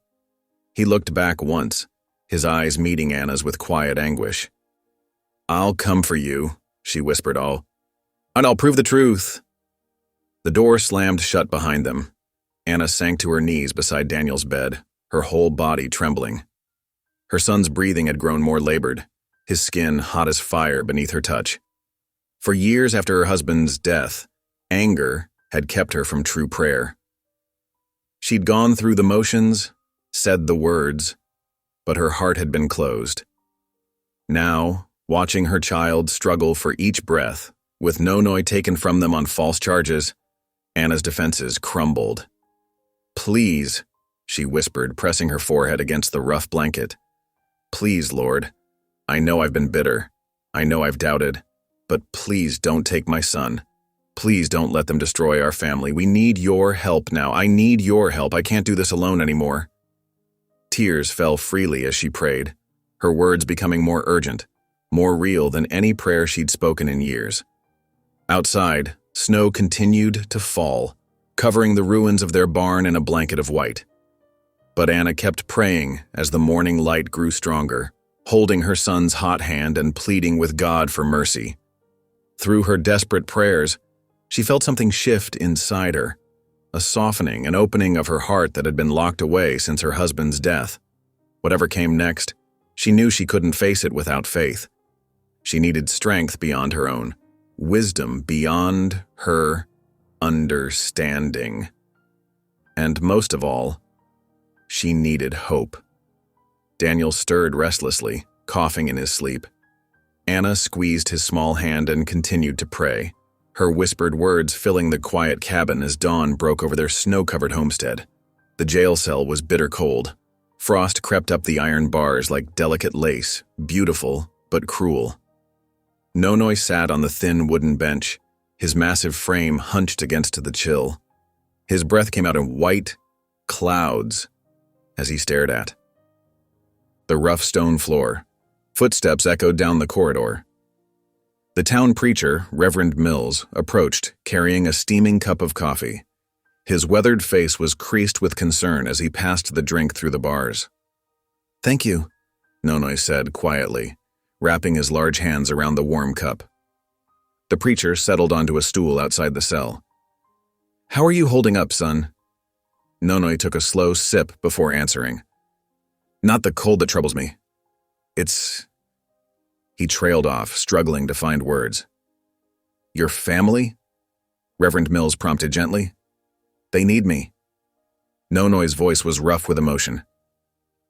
Speaker 1: He looked back once, his eyes meeting Anna's with quiet anguish. "I'll come for you," she whispered and I'll prove the truth." The door slammed shut behind them. Anna sank to her knees beside Daniel's bed, her whole body trembling. Her son's breathing had grown more labored, his skin hot as fire beneath her touch. For years after her husband's death, anger had kept her from true prayer. She'd gone through the motions, said the words, but her heart had been closed. Now, watching her child struggle for each breath, with Nonoi taken from them on false charges, Anna's defenses crumbled. "Please," she whispered, pressing her forehead against the rough blanket. "Please, Lord. I know I've been bitter. I know I've doubted. But please don't take my son. Please don't let them destroy our family. We need your help now. I need your help. I can't do this alone anymore." Tears fell freely as she prayed, her words becoming more urgent, more real than any prayer she'd spoken in years. Outside, snow continued to fall, covering the ruins of their barn in a blanket of white. But Anna kept praying as the morning light grew stronger, holding her son's hot hand and pleading with God for mercy. Through her desperate prayers, she felt something shift inside her, a softening and opening of her heart that had been locked away since her husband's death. Whatever came next, she knew she couldn't face it without faith. She needed strength beyond her own, wisdom beyond her understanding. And most of all, she needed hope. Daniel stirred restlessly, coughing in his sleep. Anna squeezed his small hand and continued to pray, her whispered words filling the quiet cabin as dawn broke over their snow-covered homestead. The jail cell was bitter cold. Frost crept up the iron bars like delicate lace, beautiful but cruel. Nonoi sat on the thin wooden bench, his massive frame hunched against the chill. His breath came out in white clouds as he stared at the rough stone floor. Footsteps echoed down the corridor. The town preacher, Reverend Mills, approached, carrying a steaming cup of coffee. His weathered face was creased with concern as he passed the drink through the bars. "Thank you," Nonoi said quietly, wrapping his large hands around the warm cup. The preacher settled onto a stool outside the cell. "How are you holding up, son?" Nonoi took a slow sip before answering. Not the cold that troubles me. It's... He trailed off, struggling to find words. Your family? Reverend Mills prompted gently. They need me. Nonoy's voice was rough with emotion.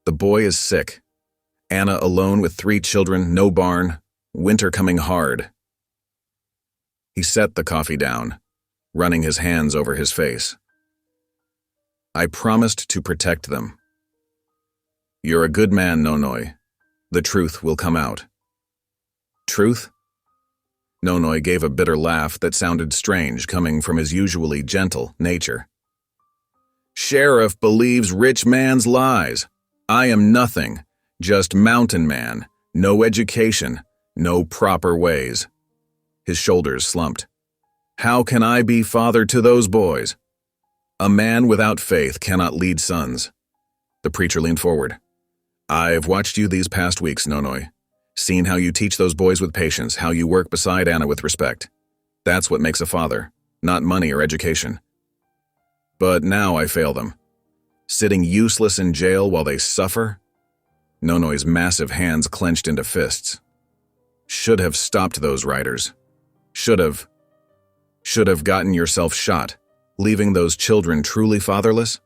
Speaker 1: The boy is sick. Anna alone with 3 children, no barn, winter coming hard. He set the coffee down, running his hands over his face. I promised to protect them. You're a good man, Nonoy. The truth will come out. Truth? Nonoy gave a bitter laugh that sounded strange coming from his usually gentle nature. Sheriff believes rich man's lies. I am nothing, just mountain man, no education, no proper ways. His shoulders slumped. How can I be father to those boys? A man without faith cannot lead sons. The preacher leaned forward. I've watched you these past weeks, Nonoy. Seen how you teach those boys with patience, how you work beside Anna with respect. That's what makes a father, not money or education. But now I fail them. Sitting useless in jail while they suffer? Nonoy's massive hands clenched into fists. Should have stopped those riders. Should have gotten yourself shot, leaving those children truly fatherless?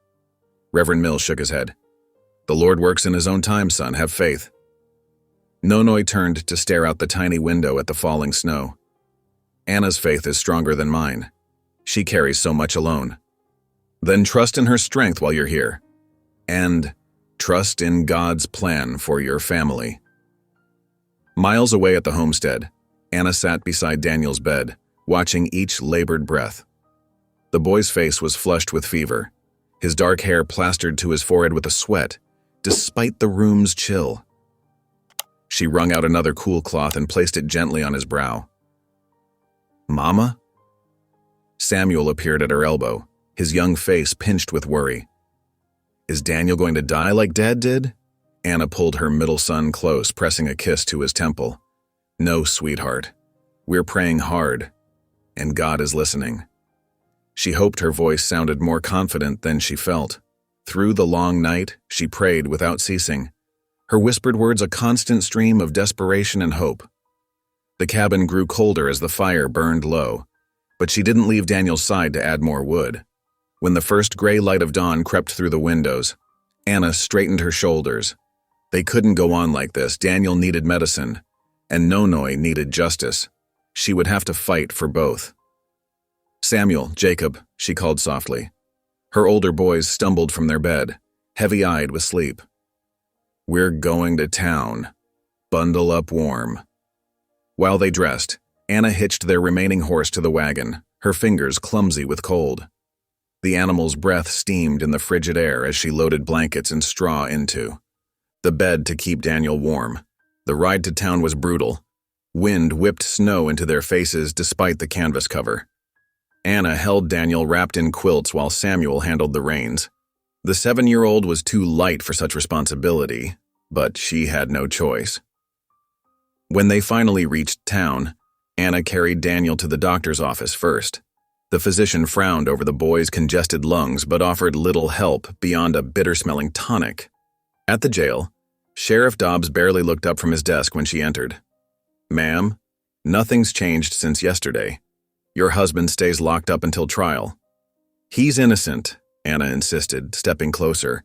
Speaker 1: Reverend Mills shook his head. The Lord works in his own time, son, have faith. Nonoy turned to stare out the tiny window at the falling snow. Anna's faith is stronger than mine. She carries so much alone. Then trust in her strength while you're here. And trust in God's plan for your family. Miles away at the homestead, Anna sat beside Daniel's bed, watching each labored breath. The boy's face was flushed with fever, his dark hair plastered to his forehead with a sweat, despite the room's chill. She wrung out another cool cloth and placed it gently on his brow. Mama? Samuel appeared at her elbow, his young face pinched with worry. Is Daniel going to die like Dad did? Anna pulled her middle son close, pressing a kiss to his temple. No, sweetheart. We're praying hard, and God is listening. She hoped her voice sounded more confident than she felt. Through the long night, she prayed without ceasing, her whispered words a constant stream of desperation and hope. The cabin grew colder as the fire burned low, but she didn't leave Daniel's side to add more wood. When the first gray light of dawn crept through the windows, Anna straightened her shoulders. They couldn't go on like this. Daniel needed medicine, and Nonoy needed justice. She would have to fight for both. Samuel, Jacob, she called softly. Her older boys stumbled from their bed, heavy-eyed with sleep. We're going to town. Bundle up warm. While they dressed, Anna hitched their remaining horse to the wagon, her fingers clumsy with cold. The animal's breath steamed in the frigid air as she loaded blankets and straw into the bed to keep Daniel warm. The ride to town was brutal. Wind whipped snow into their faces despite the canvas cover. Anna held Daniel wrapped in quilts while Samuel handled the reins. The 7-year-old was too light for such responsibility, but she had no choice. When they finally reached town, Anna carried Daniel to the doctor's office first. The physician frowned over the boy's congested lungs but offered little help beyond a bitter-smelling tonic. At the jail, Sheriff Dobbs barely looked up from his desk when she entered. Ma'am, nothing's changed since yesterday. Your husband stays locked up until trial. He's innocent, Anna insisted, stepping closer.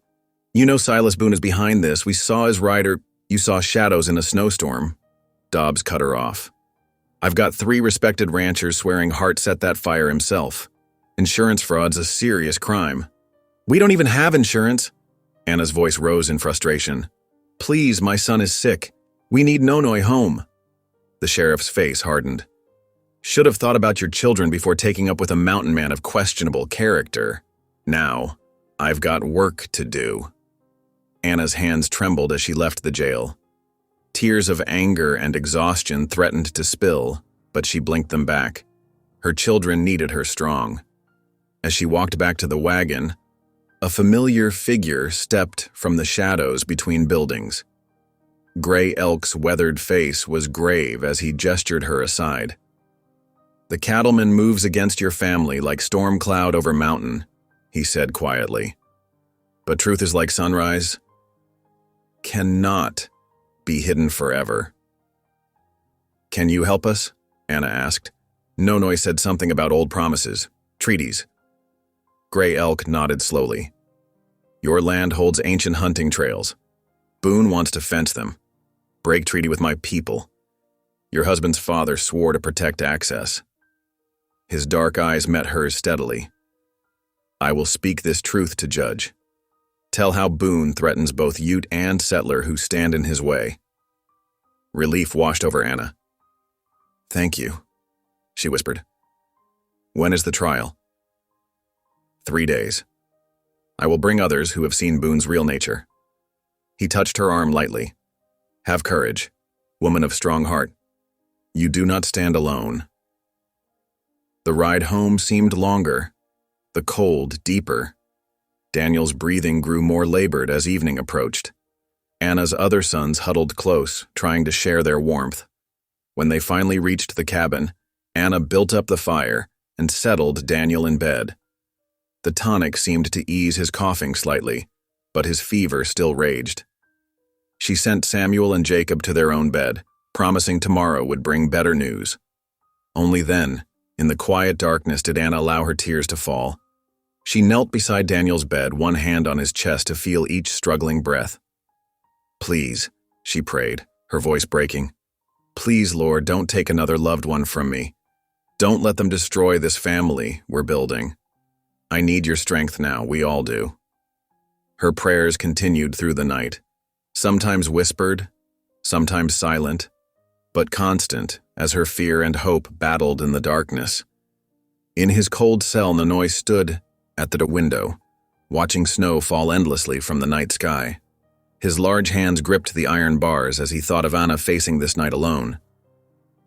Speaker 1: You know Silas Boone is behind this. We saw his rider. You saw shadows in a snowstorm. Dobbs cut her off. I've got 3 respected ranchers swearing Hart set that fire himself. Insurance fraud's a serious crime. We don't even have insurance. Anna's voice rose in frustration. Please, my son is sick. We need Nonoy home. The sheriff's face hardened. Should have thought about your children before taking up with a mountain man of questionable character. Now, I've got work to do. Anna's hands trembled as she left the jail. Tears of anger and exhaustion threatened to spill, but she blinked them back. Her children needed her strong. As she walked back to the wagon, a familiar figure stepped from the shadows between buildings. Gray Elk's weathered face was grave as he gestured her aside. The cattleman moves against your family like storm cloud over mountain, he said quietly. But truth is like sunrise. cannot be hidden forever. Can you help us? Anna asked. Nonoi said something about old promises, treaties. Gray Elk nodded slowly. Your land holds ancient hunting trails. Boone wants to fence them. Break treaty with my people. Your husband's father swore to protect access. His dark eyes met hers steadily. I will speak this truth to Judge. Tell how Boone threatens both Ute and settler who stand in his way. Relief washed over Anna. Thank you, she whispered. When is the trial? 3 days. I will bring others who have seen Boone's real nature. He touched her arm lightly. Have courage, woman of strong heart. You do not stand alone. The ride home seemed longer, the cold deeper. Daniel's breathing grew more labored as evening approached. Anna's other sons huddled close, trying to share their warmth. When they finally reached the cabin, Anna built up the fire and settled Daniel in bed. The tonic seemed to ease his coughing slightly, but his fever still raged. She sent Samuel and Jacob to their own bed, promising tomorrow would bring better news. Only then, in the quiet darkness, did Anna allow her tears to fall. She knelt beside Daniel's bed, one hand on his chest to feel each struggling breath. Please, she prayed, her voice breaking. Please, Lord, don't take another loved one from me. Don't let them destroy this family we're building. I need your strength now, we all do. Her prayers continued through the night, sometimes whispered, sometimes silent, but constant as her fear and hope battled in the darkness. In his cold cell, Nonoi stood at the window, watching snow fall endlessly from the night sky. His large hands gripped the iron bars as he thought of Anna facing this night alone.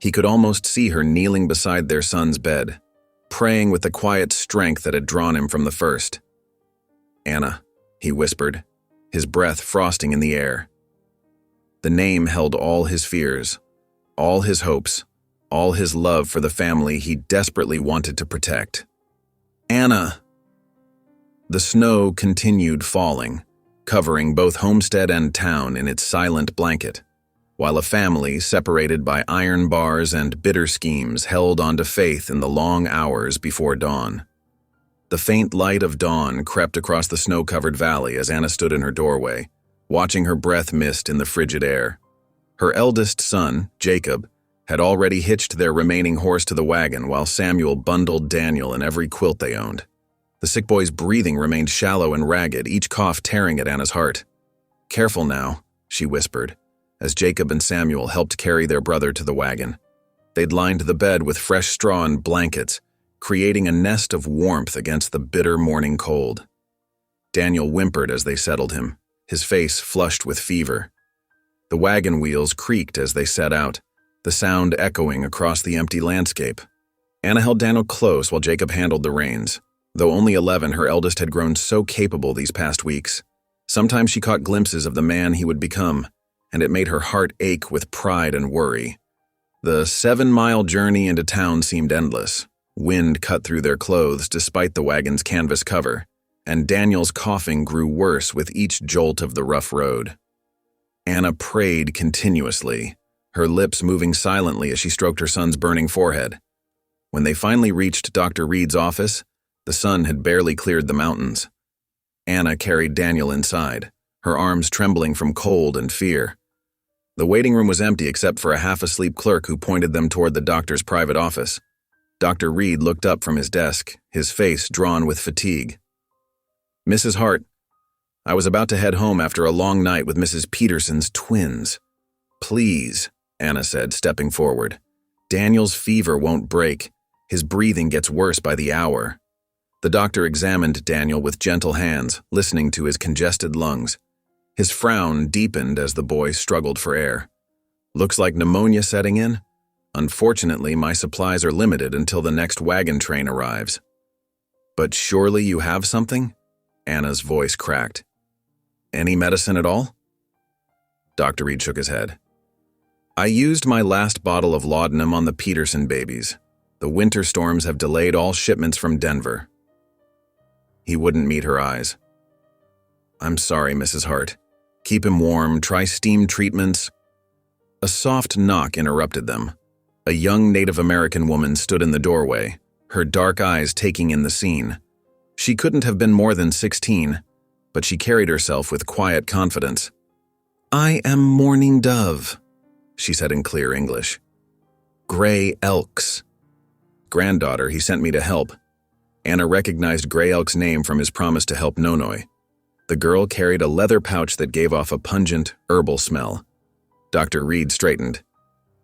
Speaker 1: He could almost see her kneeling beside their son's bed, praying with the quiet strength that had drawn him from the first. Anna, he whispered, his breath frosting in the air. The name held all his fears, all his hopes, all his love for the family he desperately wanted to protect. Anna! The snow continued falling, covering both homestead and town in its silent blanket, while a family separated by iron bars and bitter schemes held on to faith in the long hours before dawn. The faint light of dawn crept across the snow-covered valley as Anna stood in her doorway, watching her breath mist in the frigid air. Her eldest son, Jacob, had already hitched their remaining horse to the wagon while Samuel bundled Daniel in every quilt they owned. The sick boy's breathing remained shallow and ragged, each cough tearing at Anna's heart. Careful now, she whispered, as Jacob and Samuel helped carry their brother to the wagon. They'd lined the bed with fresh straw and blankets, creating a nest of warmth against the bitter morning cold. Daniel whimpered as they settled him, his face flushed with fever. The wagon wheels creaked as they set out, the sound echoing across the empty landscape. Anna held Daniel close while Jacob handled the reins. Though only 11, her eldest had grown so capable these past weeks. Sometimes she caught glimpses of the man he would become, and it made her heart ache with pride and worry. The 7-mile journey into town seemed endless. Wind cut through their clothes despite the wagon's canvas cover, and Daniel's coughing grew worse with each jolt of the rough road. Anna prayed continuously, her lips moving silently as she stroked her son's burning forehead. When they finally reached Dr. Reed's office, the sun had barely cleared the mountains. Anna carried Daniel inside, her arms trembling from cold and fear. The waiting room was empty except for a half-asleep clerk who pointed them toward the doctor's private office. Dr. Reed looked up from his desk, his face drawn with fatigue. Mrs. Hart, I was about to head home after a long night with Mrs. Peterson's twins. Please, Anna said, stepping forward. Daniel's fever won't break. His breathing gets worse by the hour. The doctor examined Daniel with gentle hands, listening to his congested lungs. His frown deepened as the boy struggled for air. Looks like pneumonia setting in? Unfortunately, my supplies are limited until the next wagon train arrives. But surely you have something? Anna's voice cracked. Any medicine at all? Dr. Reed shook his head. I used my last bottle of laudanum on the Peterson babies. The winter storms have delayed all shipments from Denver. He wouldn't meet her eyes. I'm sorry, Mrs. Hart. Keep him warm, try steam treatments. A soft knock interrupted them. A young Native American woman stood in the doorway, her dark eyes taking in the scene. She couldn't have been more than 16, but she carried herself with quiet confidence. "I am Mourning Dove," she said in clear English. "Gray Elk's granddaughter, he sent me to help." Anna recognized Gray Elk's name from his promise to help Nonoi. The girl carried a leather pouch that gave off a pungent, herbal smell. Dr. Reed straightened.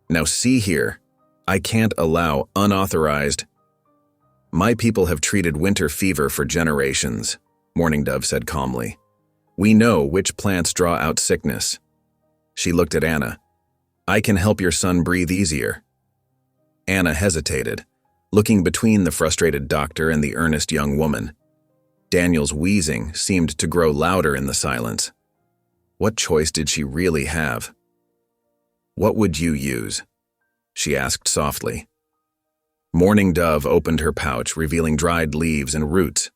Speaker 1: "Now see here, I can't allow unauthorized—" "My people have treated winter fever for generations," Mourning Dove said calmly. "We know which plants draw out sickness." She looked at Anna. "I can help your son breathe easier." Anna hesitated, looking between the frustrated doctor and the earnest young woman. Daniel's wheezing seemed to grow louder in the silence. What choice did she really have? "What would you use?" she asked softly. Mourning Dove opened her pouch, revealing dried leaves and roots.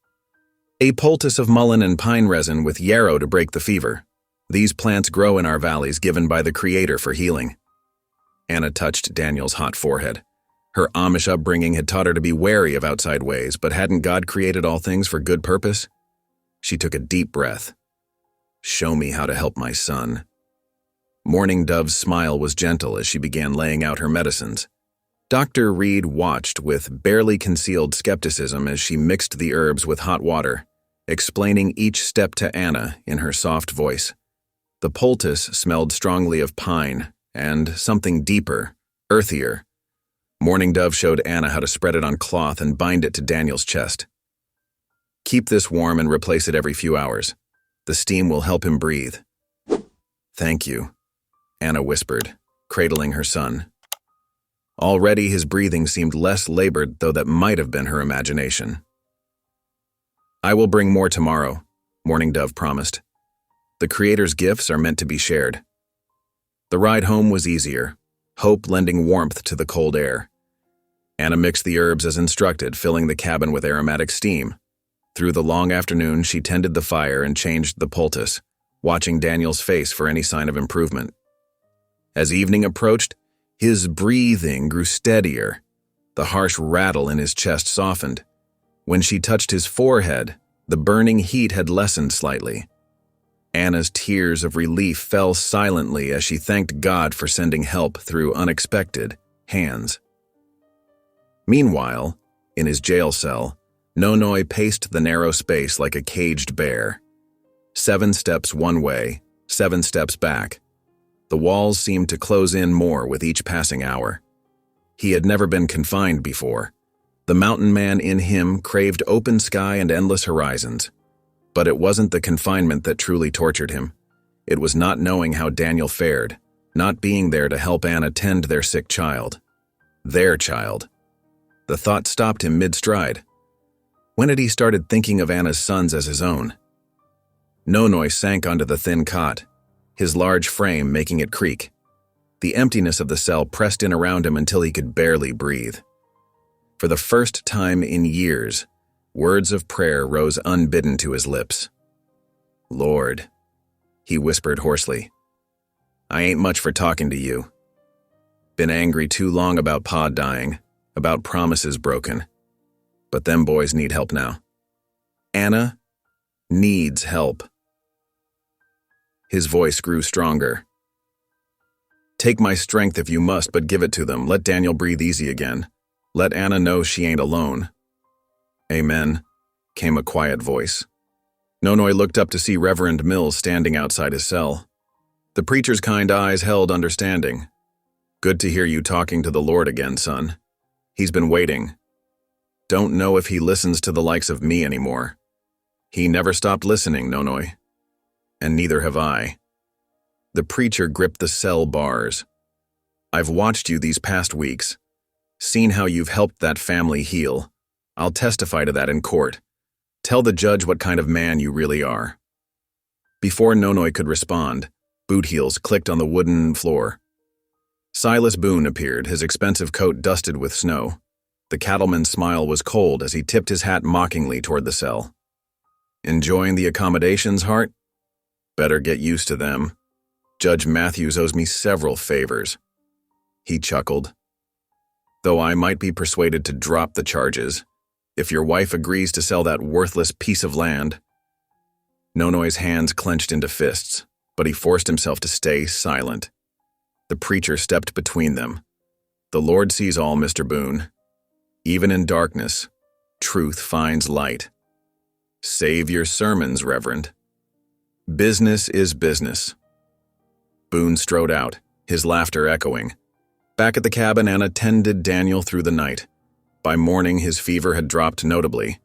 Speaker 1: "A poultice of mullein and pine resin with yarrow to break the fever. These plants grow in our valleys, given by the Creator for healing." Anna touched Daniel's hot forehead. Her Amish upbringing had taught her to be wary of outside ways, but hadn't God created all things for good purpose? She took a deep breath. "Show me how to help my son." Mourning Dove's smile was gentle as she began laying out her medicines. Dr. Reed watched with barely concealed skepticism as she mixed the herbs with hot water, explaining each step to Anna in her soft voice. The poultice smelled strongly of pine and something deeper, earthier. Mourning Dove showed Anna how to spread it on cloth and bind it to Daniel's chest. "Keep this warm and replace it every few hours. The steam will help him breathe." "Thank you," Anna whispered, cradling her son. Already his breathing seemed less labored, though that might have been her imagination. "I will bring more tomorrow," Mourning Dove promised. "The Creator's gifts are meant to be shared." The ride home was easier, hope lending warmth to the cold air. Anna mixed the herbs as instructed, filling the cabin with aromatic steam. Through the long afternoon, she tended the fire and changed the poultice, watching Daniel's face for any sign of improvement. As evening approached, his breathing grew steadier. The harsh rattle in his chest softened. When she touched his forehead, the burning heat had lessened slightly. Anna's tears of relief fell silently as she thanked God for sending help through unexpected hands. Meanwhile, in his jail cell, Nonoi paced the narrow space like a caged bear. 7 steps one way, 7 steps back. The walls seemed to close in more with each passing hour. He had never been confined before. The mountain man in him craved open sky and endless horizons. But it wasn't the confinement that truly tortured him. It was not knowing how Daniel fared, not being there to help Anna tend their sick child. Their child. The thought stopped him mid-stride. When had he started thinking of Anna's sons as his own? Nonoi sank onto the thin cot, his large frame making it creak. The emptiness of the cell pressed in around him until he could barely breathe. For the first time in years, words of prayer rose unbidden to his lips. "Lord," he whispered hoarsely, "I ain't much for talking to you. Been angry too long about Pa dying, about promises broken. But them boys need help now. Anna needs help." His voice grew stronger. "Take my strength if you must, but give it to them. Let Daniel breathe easy again. Let Anna know she ain't alone." "Amen," came a quiet voice. Nonoi looked up to see Reverend Mills standing outside his cell. The preacher's kind eyes held understanding. "Good to hear you talking to the Lord again, son. He's been waiting. Don't know if he listens to the likes of me anymore. He never stopped listening, Nonoi. And neither have I." The preacher gripped the cell bars. "I've watched you these past weeks, seen how you've helped that family heal. I'll testify to that in court. Tell the judge what kind of man you really are." Before Nonoi could respond, boot heels clicked on the wooden floor. Silas Boone appeared, his expensive coat dusted with snow. The cattleman's smile was cold as he tipped his hat mockingly toward the cell. "Enjoying the accommodations, Hart?" Better get used to them. Judge Matthews owes me several favors. He chuckled. Though I might be persuaded to drop the charges, if your wife agrees to sell that worthless piece of land. Nonoy's hands clenched into fists, but he forced himself to stay silent. The preacher stepped between them. The Lord sees all, Mr. Boone. Even in darkness, truth finds light. Save your sermons, Reverend. Business is business. Boone strode out, his laughter echoing. Back at the cabin, Anna tended Daniel through the night. By morning, his fever had dropped notably.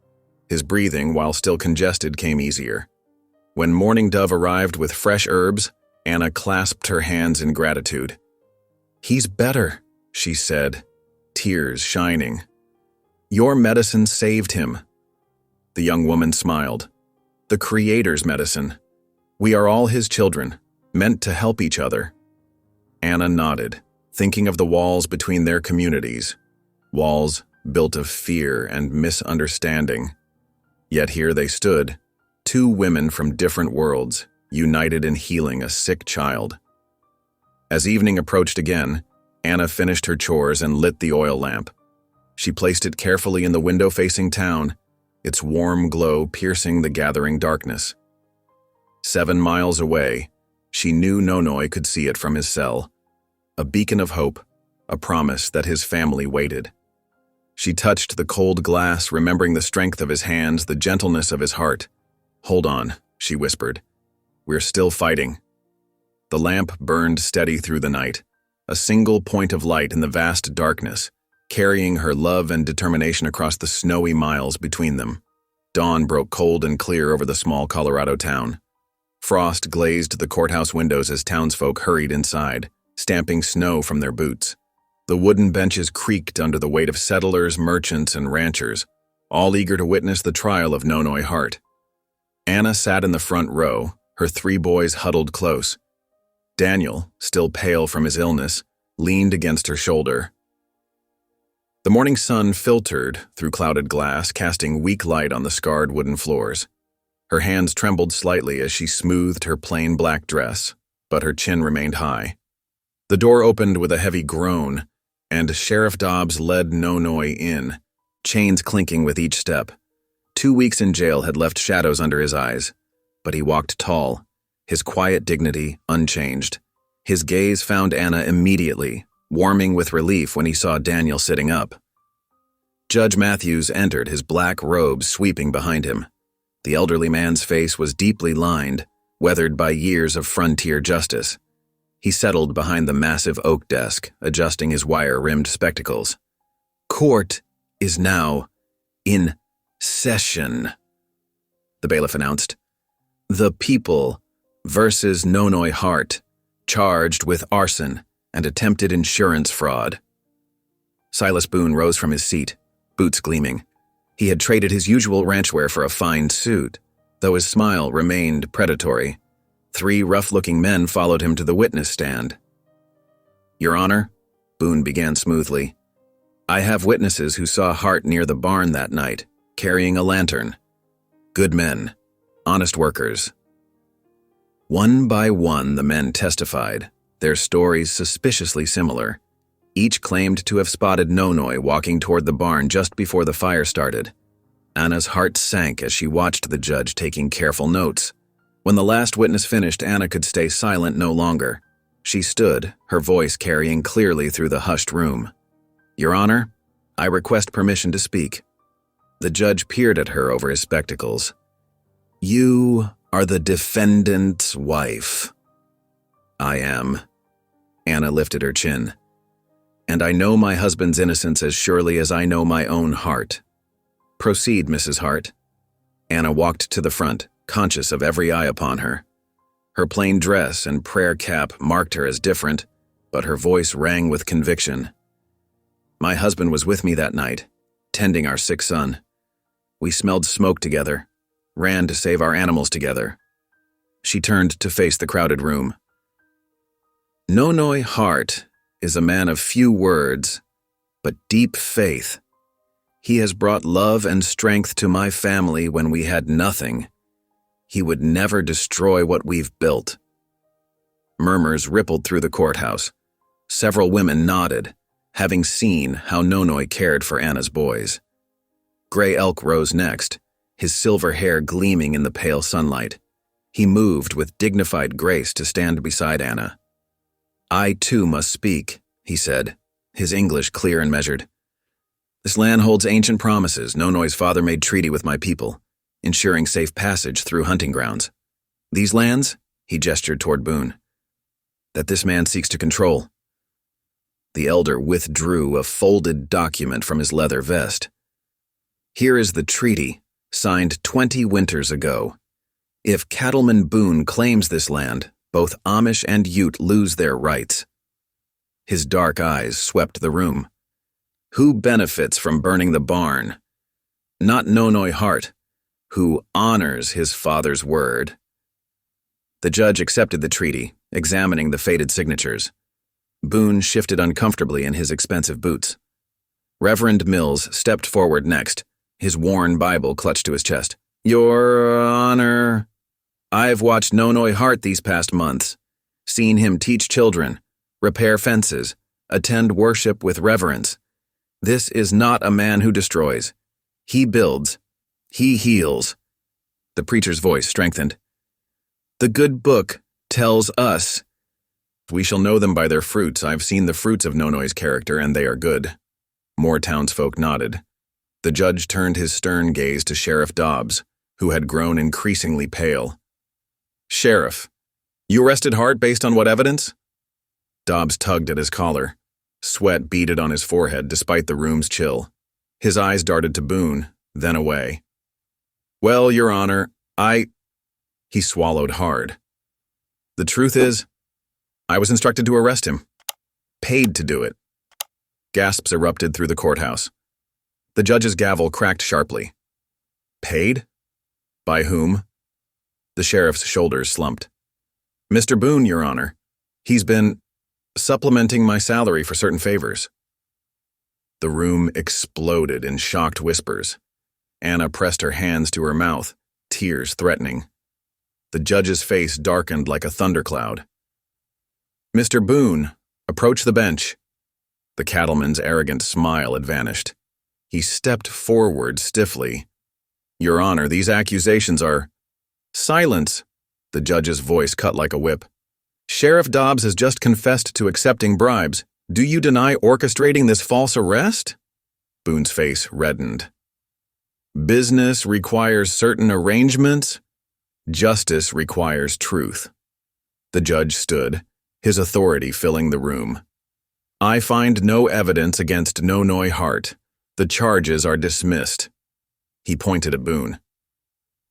Speaker 1: His breathing, while still congested, came easier. When Morning Dove arrived with fresh herbs, Anna clasped her hands in gratitude. "He's better," she said, tears shining. "Your medicine saved him." The young woman smiled. "The Creator's medicine. We are all his children, meant to help each other." Anna nodded, thinking of the walls between their communities. Walls built of fear and misunderstanding. Yet here they stood, two women from different worlds, united in healing a sick child. As evening approached again, Anna finished her chores and lit the oil lamp. She placed it carefully in the window facing town, its warm glow piercing the gathering darkness. 7 miles away, she knew Nonoy could see it from his cell. A beacon of hope, a promise that his family waited. She touched the cold glass, remembering the strength of his hands, the gentleness of his heart. "Hold on," she whispered. "We're still fighting." The lamp burned steady through the night, a single point of light in the vast darkness, carrying her love and determination across the snowy miles between them. Dawn broke cold and clear over the small Colorado town. Frost glazed the courthouse windows as townsfolk hurried inside, stamping snow from their boots. The wooden benches creaked under the weight of settlers, merchants, and ranchers, all eager to witness the trial of Nonoy Hart. Anna sat in the front row, her 3 boys huddled close. Daniel, still pale from his illness, leaned against her shoulder. The morning sun filtered through clouded glass, casting weak light on the scarred wooden floors. Her hands trembled slightly as she smoothed her plain black dress, but her chin remained high. The door opened with a heavy groan, and Sheriff Dobbs led Nonoy in, chains clinking with each step. 2 weeks in jail had left shadows under his eyes, but he walked tall, his quiet dignity unchanged. His gaze found Anna immediately, warming with relief when he saw Daniel sitting up. Judge Matthews entered, his black robes sweeping behind him. The elderly man's face was deeply lined, weathered by years of frontier justice. He settled behind the massive oak desk, adjusting his wire-rimmed spectacles. "Court is now in session," the bailiff announced. "The people versus Nonoy Hart, charged with arson and attempted insurance fraud." Silas Boone rose from his seat, boots gleaming. He had traded his usual ranchwear for a fine suit, though his smile remained predatory. 3 rough-looking men followed him to the witness stand. "Your Honor," Boone began smoothly, "I have witnesses who saw Hart near the barn that night, carrying a lantern. Good men, honest workers." One by one, the men testified, their stories suspiciously similar. Each claimed to have spotted Nonoy walking toward the barn just before the fire started. Anna's heart sank as she watched the judge taking careful notes. When the last witness finished, Anna could stay silent no longer. She stood, her voice carrying clearly through the hushed room. "Your Honor, I request permission to speak." The judge peered at her over his spectacles. "You are the defendant's wife." "I am." Anna lifted her chin. "And I know my husband's innocence as surely as I know my own heart." "Proceed, Mrs. Hart." Anna walked to the front, conscious of every eye upon her. Her plain dress and prayer cap marked her as different, but her voice rang with conviction. "My husband was with me that night, tending our sick son. We smelled smoke together, ran to save our animals together." She turned to face the crowded room. "Nonoy Hart is a man of few words, but deep faith. He has brought love and strength to my family when we had nothing. He would never destroy what we've built. Murmurs rippled through the courthouse. Several women nodded, having seen how Nonoi cared for Anna's boys. Gray Elk rose next, his silver hair gleaming in the pale sunlight. He moved with dignified grace to stand beside Anna. "I too must speak," he said, his English clear and measured. "This land holds ancient promises Nonoi's father made treaty with my people, ensuring safe passage through hunting grounds. These lands," he gestured toward Boone, "that this man seeks to control." The elder withdrew a folded document from his leather vest. "Here is the treaty, signed 20 winters ago. If Cattleman Boone claims this land, both Amish and Ute lose their rights." His dark eyes swept the room. "Who benefits from burning the barn? Not Nonoi Hart, who honors his father's word." The judge accepted the treaty, examining the faded signatures. Boone shifted uncomfortably in his expensive boots. Reverend Mills stepped forward next, his worn Bible clutched to his chest. "Your Honor, I've watched Nonoi Hart these past months, seen him teach children, repair fences, attend worship with reverence. This is not a man who destroys. He builds. He heals." The preacher's voice strengthened. "The good book tells us. We shall know them by their fruits. I've seen the fruits of Nonoi's character, and they are good." More townsfolk nodded. The judge turned his stern gaze to Sheriff Dobbs, who had grown increasingly pale. "Sheriff, you arrested Hart based on what evidence?" Dobbs tugged at his collar. Sweat beaded on his forehead despite the room's chill. His eyes darted to Boone, then away. "Well, Your Honor, He swallowed hard. "The truth is, I was instructed to arrest him. Paid to do it." Gasps erupted through the courthouse. The judge's gavel cracked sharply. "Paid? By whom?" The sheriff's shoulders slumped. "Mr. Boone, Your Honor. He's been supplementing my salary for certain favors." The room exploded in shocked whispers. Anna pressed her hands to her mouth, tears threatening. The judge's face darkened like a thundercloud. "Mr. Boone, approach the bench." The cattleman's arrogant smile had vanished. He stepped forward stiffly. "Your Honor, these accusations are—" "Silence!" The judge's voice cut like a whip. "Sheriff Dobbs has just confessed to accepting bribes. Do you deny orchestrating this false arrest?" Boone's face reddened. "Business requires certain arrangements. Justice requires truth." The judge stood, his authority filling the room. "I find no evidence against Nonoi Hart. The charges are dismissed." He pointed at Boone.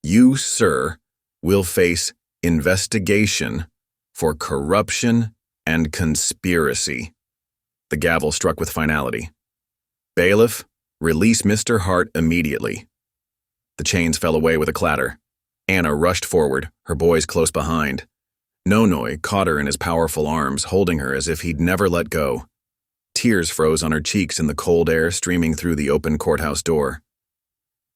Speaker 1: "You, sir, will face investigation for corruption and conspiracy." The gavel struck with finality. "Bailiff, release Mr. Hart immediately." The chains fell away with a clatter. Anna rushed forward, her boys close behind. Nonoi caught her in his powerful arms, holding her as if he'd never let go. Tears froze on her cheeks in the cold air streaming through the open courthouse door.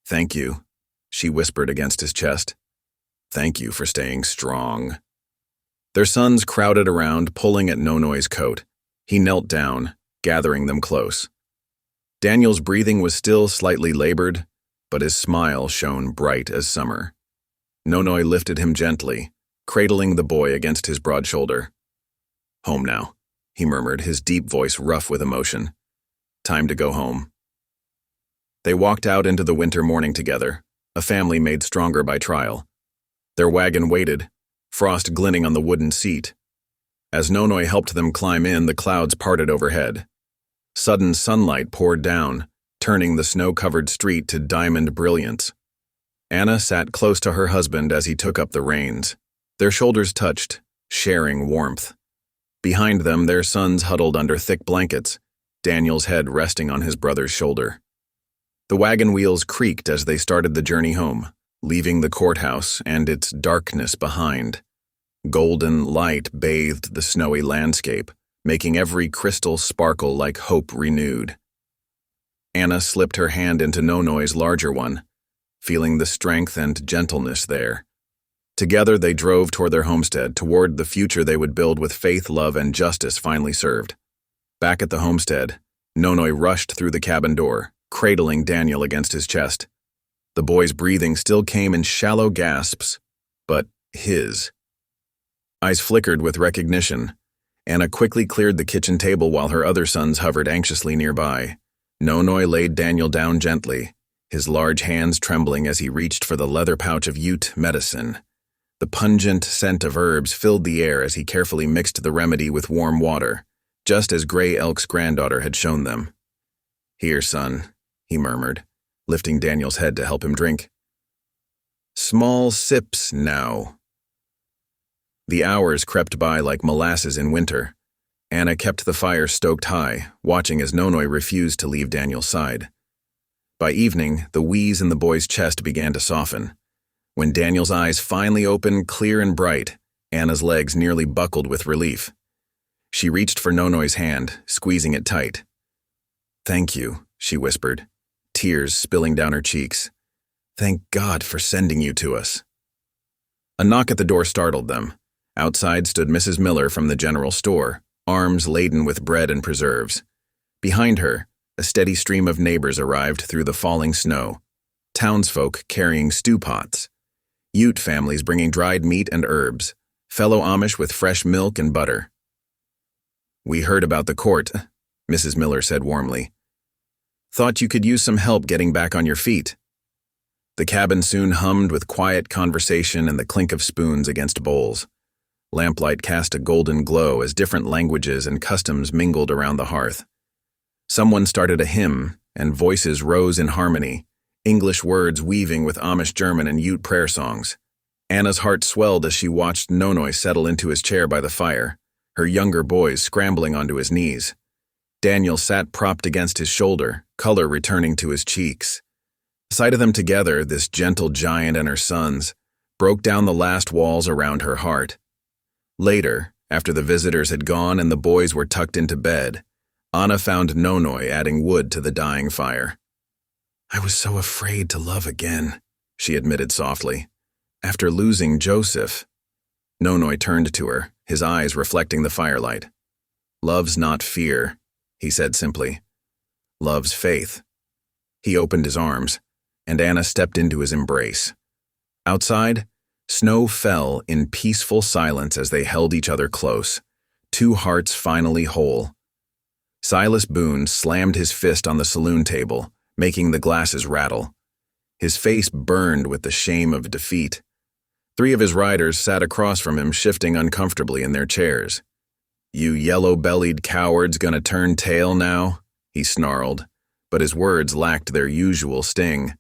Speaker 1: "Thank you," she whispered against his chest. "Thank you for staying strong." Their sons crowded around, pulling at Nonoi's coat. He knelt down, gathering them close. Daniel's breathing was still slightly labored, but his smile shone bright as summer. Nonoi lifted him gently, cradling the boy against his broad shoulder. "Home now," he murmured, his deep voice rough with emotion. "Time to go home." They walked out into the winter morning together, a family made stronger by trial. Their wagon waited, frost glinting on the wooden seat. As Nonoi helped them climb in, the clouds parted overhead. Sudden sunlight poured down, turning the snow-covered street to diamond brilliance. Anna sat close to her husband as he took up the reins. Their shoulders touched, sharing warmth. Behind them, their sons huddled under thick blankets, Daniel's head resting on his brother's shoulder. The wagon wheels creaked as they started the journey home, leaving the courthouse and its darkness behind. Golden light bathed the snowy landscape, making every crystal sparkle like hope renewed. Anna slipped her hand into Nonoi's larger one, feeling the strength and gentleness there. Together they drove toward their homestead, toward the future they would build with faith, love, and justice finally served. Back at the homestead, Nonoi rushed through the cabin door, cradling Daniel against his chest. The boy's breathing still came in shallow gasps, but his. Eyes flickered with recognition. Anna quickly cleared the kitchen table while her other sons hovered anxiously nearby. Nonoi laid Daniel down gently, his large hands trembling as he reached for the leather pouch of Ute medicine. The pungent scent of herbs filled the air as he carefully mixed the remedy with warm water, just as Gray Elk's granddaughter had shown them. "Here, son," he murmured, lifting Daniel's head to help him drink. "Small sips now." The hours crept by like molasses in winter. Anna kept the fire stoked high, watching as Nonoi refused to leave Daniel's side. By evening, the wheeze in the boy's chest began to soften. When Daniel's eyes finally opened clear and bright, Anna's legs nearly buckled with relief. She reached for Nonoi's hand, squeezing it tight. "Thank you," she whispered, tears spilling down her cheeks. "Thank God for sending you to us." A knock at the door startled them. Outside stood Mrs. Miller from the general store, arms laden with bread and preserves. Behind her, a steady stream of neighbors arrived through the falling snow, townsfolk carrying stew pots, Ute families bringing dried meat and herbs, fellow Amish with fresh milk and butter. "We heard about the court," Mrs. Miller said warmly. "Thought you could use some help getting back on your feet." The cabin soon hummed with quiet conversation and the clink of spoons against bowls. Lamplight cast a golden glow as different languages and customs mingled around the hearth. Someone started a hymn, and voices rose in harmony, English words weaving with Amish, German, and Ute prayer songs. Anna's heart swelled as she watched Nonoi settle into his chair by the fire, her younger boys scrambling onto his knees. Daniel sat propped against his shoulder, color returning to his cheeks. The sight of them together, this gentle giant and her sons, broke down the last walls around her heart. Later, after the visitors had gone and the boys were tucked into bed, Anna found Nonoi adding wood to the dying fire. "I was so afraid to love again," she admitted softly. "After losing Joseph." Nonoi turned to her, his eyes reflecting the firelight. "Love's not fear," he said simply. "Love's faith." He opened his arms, and Anna stepped into his embrace. Outside, snow fell in peaceful silence as they held each other close, two hearts finally whole. Silas Boone slammed his fist on the saloon table, making the glasses rattle. His face burned with the shame of defeat. Three of his riders sat across from him, shifting uncomfortably in their chairs. "You yellow-bellied cowards gonna turn tail now?" he snarled, but his words lacked their usual sting.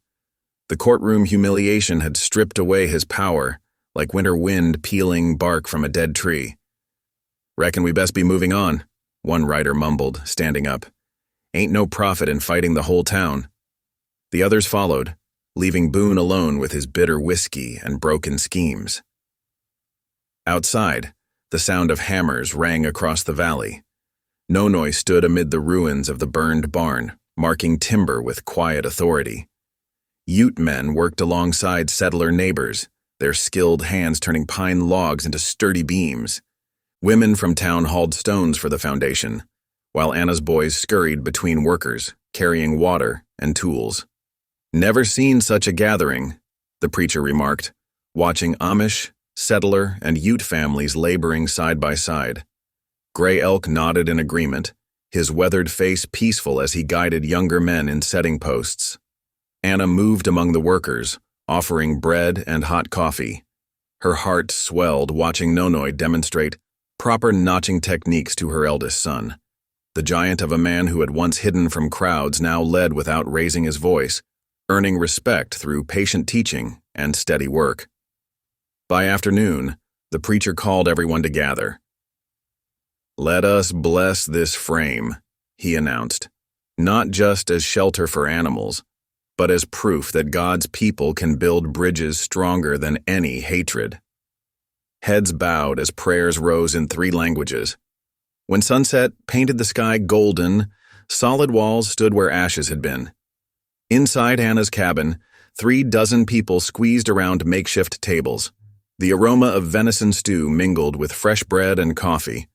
Speaker 1: The courtroom humiliation had stripped away his power, like winter wind peeling bark from a dead tree. "Reckon we best be moving on," one rider mumbled, standing up. "Ain't no profit in fighting the whole town." The others followed, leaving Boone alone with his bitter whiskey and broken schemes. Outside, the sound of hammers rang across the valley. Nonoi stood amid the ruins of the burned barn, marking timber with quiet authority. Ute men worked alongside settler neighbors, their skilled hands turning pine logs into sturdy beams. Women from town hauled stones for the foundation, while Anna's boys scurried between workers, carrying water and tools. "Never seen such a gathering," the preacher remarked, watching Amish, settler, and Ute families laboring side by side. Gray Elk nodded in agreement, his weathered face peaceful as he guided younger men in setting posts. Anna moved among the workers, offering bread and hot coffee. Her heart swelled watching Nonoi demonstrate proper notching techniques to her eldest son. The giant of a man who had once hidden from crowds now led without raising his voice, earning respect through patient teaching and steady work. By afternoon, the preacher called everyone to gather. "Let us bless this frame," he announced, "not just as shelter for animals, but as proof that God's people can build bridges stronger than any hatred." Heads bowed as prayers rose in 3 languages. When sunset painted the sky golden, solid walls stood where ashes had been. Inside Anna's cabin, 36 people squeezed around makeshift tables. The aroma of venison stew mingled with fresh bread and coffee.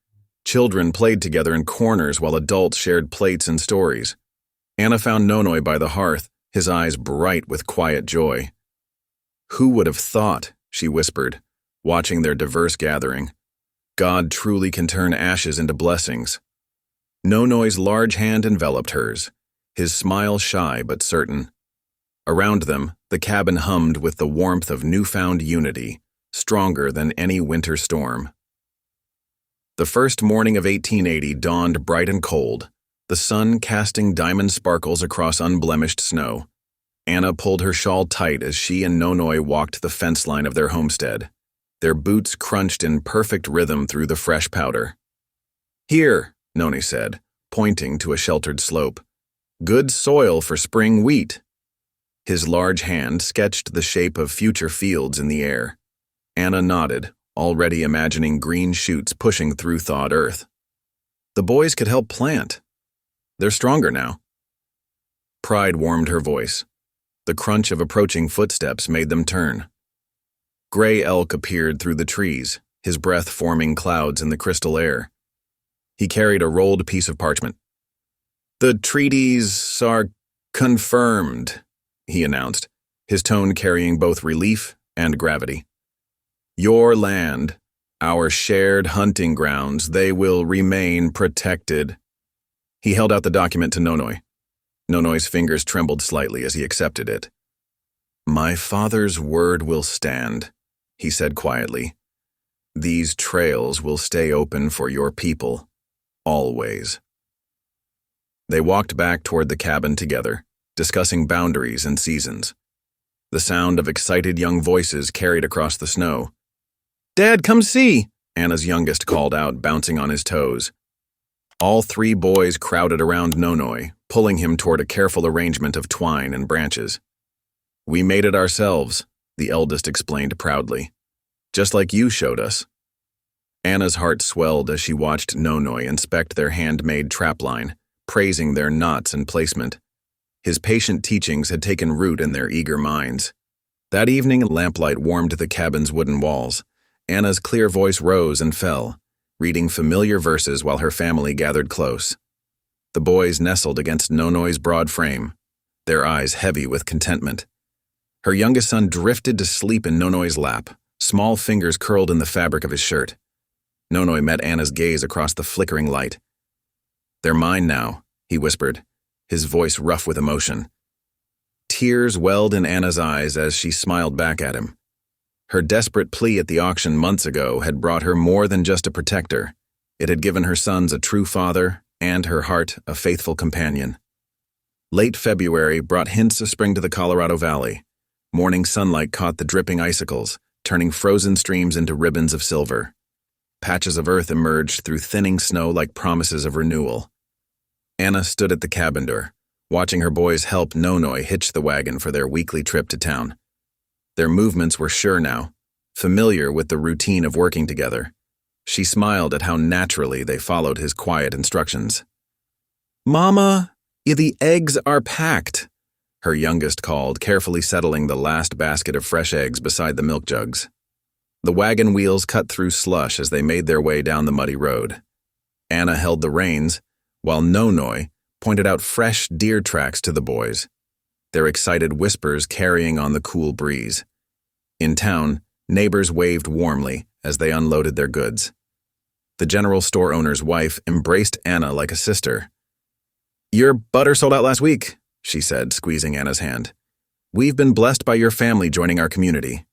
Speaker 1: Children played together in corners while adults shared plates and stories. Anna found Nonoi by the hearth, his eyes bright with quiet joy. "Who would have thought," she whispered, watching their diverse gathering. "God truly can turn ashes into blessings." Nonoi's large hand enveloped hers, his smile shy but certain. Around them, the cabin hummed with the warmth of newfound unity, stronger than any winter storm. The first morning of 1880 dawned bright and cold, the sun casting diamond sparkles across unblemished snow. Anna pulled her shawl tight as she and Nonoi walked the fence line of their homestead. Their boots crunched in perfect rhythm through the fresh powder. "Here," Noni said, pointing to a sheltered slope. "Good soil for spring wheat." His large hand sketched the shape of future fields in the air. Anna nodded, already imagining green shoots pushing through thawed earth. The boys could help plant. They're stronger now. Pride warmed her voice. The crunch of approaching footsteps made them turn. Gray elk appeared through the trees, his breath forming clouds in the crystal air. He carried a rolled piece of parchment. "The treaties are confirmed," he announced, his tone carrying both relief and gravity. "Your land, our shared hunting grounds, they will remain protected." He held out the document to Nonoi. Nonoi's fingers trembled slightly as he accepted it. "My father's word will stand," he said quietly. "These trails will stay open for your people, always." They walked back toward the cabin together, discussing boundaries and seasons. The sound of excited young voices carried across the snow. "Dad, come see!" Anna's youngest called out, bouncing on his toes. All three boys crowded around Nonoi, pulling him toward a careful arrangement of twine and branches. "We made it ourselves," the eldest explained proudly. "Just like you showed us." Anna's heart swelled as she watched Nonoi inspect their handmade trapline, praising their knots and placement. His patient teachings had taken root in their eager minds. That evening, lamplight warmed the cabin's wooden walls. Anna's clear voice rose and fell, reading familiar verses while her family gathered close. The boys nestled against Nonoi's broad frame, their eyes heavy with contentment. Her youngest son drifted to sleep in Nonoi's lap, small fingers curled in the fabric of his shirt. Nonoi met Anna's gaze across the flickering light. "They're mine now," he whispered, his voice rough with emotion. Tears welled in Anna's eyes as she smiled back at him. Her desperate plea at the auction months ago had brought her more than just a protector. It had given her sons a true father and her heart a faithful companion. Late February brought hints of spring to the Colorado Valley. Morning sunlight caught the dripping icicles, turning frozen streams into ribbons of silver. Patches of earth emerged through thinning snow like promises of renewal. Anna stood at the cabin door, watching her boys help Nonoi hitch the wagon for their weekly trip to town. Their movements were sure now, familiar with the routine of working together. She smiled at how naturally they followed his quiet instructions. "Mama, the eggs are packed," her youngest called, carefully settling the last basket of fresh eggs beside the milk jugs. The wagon wheels cut through slush as they made their way down the muddy road. Anna held the reins, while Nonoi pointed out fresh deer tracks to the boys, their excited whispers carrying on the cool breeze. In town, neighbors waved warmly as they unloaded their goods. The general store owner's wife embraced Anna like a sister. "Your butter sold out last week," she said, squeezing Anna's hand. "We've been blessed by your family joining our community."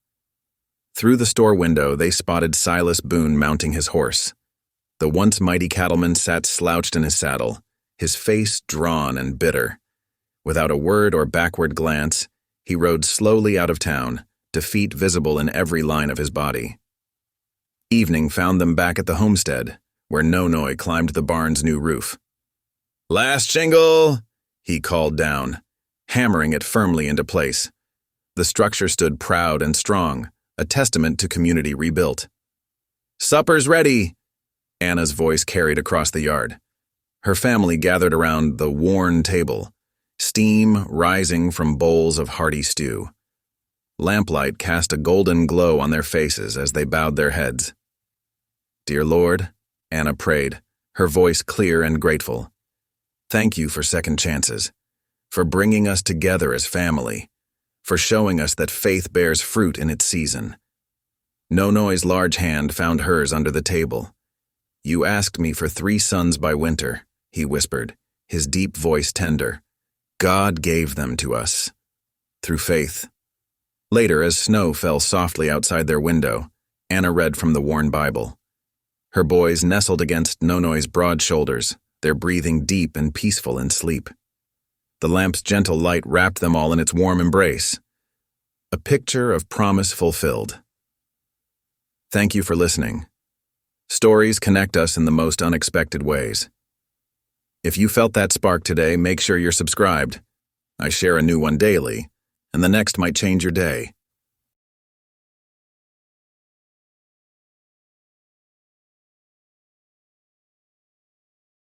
Speaker 1: Through the store window, they spotted Silas Boone mounting his horse. The once mighty cattleman sat slouched in his saddle, his face drawn and bitter. Without a word or backward glance, he rode slowly out of town, defeat visible in every line of his body. Evening found them back at the homestead, where Nonoi climbed the barn's new roof. "Last shingle!" he called down, hammering it firmly into place. The structure stood proud and strong, a testament to community rebuilt. "Supper's ready!" Anna's voice carried across the yard. Her family gathered around the worn table, steam rising from bowls of hearty stew. Lamplight cast a golden glow on their faces as they bowed their heads. "Dear Lord," Anna prayed, her voice clear and grateful. "Thank you for second chances, for bringing us together as family, for showing us that faith bears fruit in its season." Nonoy's large hand found hers under the table. "You asked me for 3 sons by winter," he whispered, his deep voice tender. "God gave them to us. Through faith." Later, as snow fell softly outside their window, Anna read from the worn Bible. Her boys nestled against Nonoy's broad shoulders, their breathing deep and peaceful in sleep. The lamp's gentle light wrapped them all in its warm embrace. A picture of promise fulfilled. Thank you for listening. Stories connect us in the most unexpected ways. If you felt that spark today, make sure you're subscribed. I share a new one daily, and the next might change your day.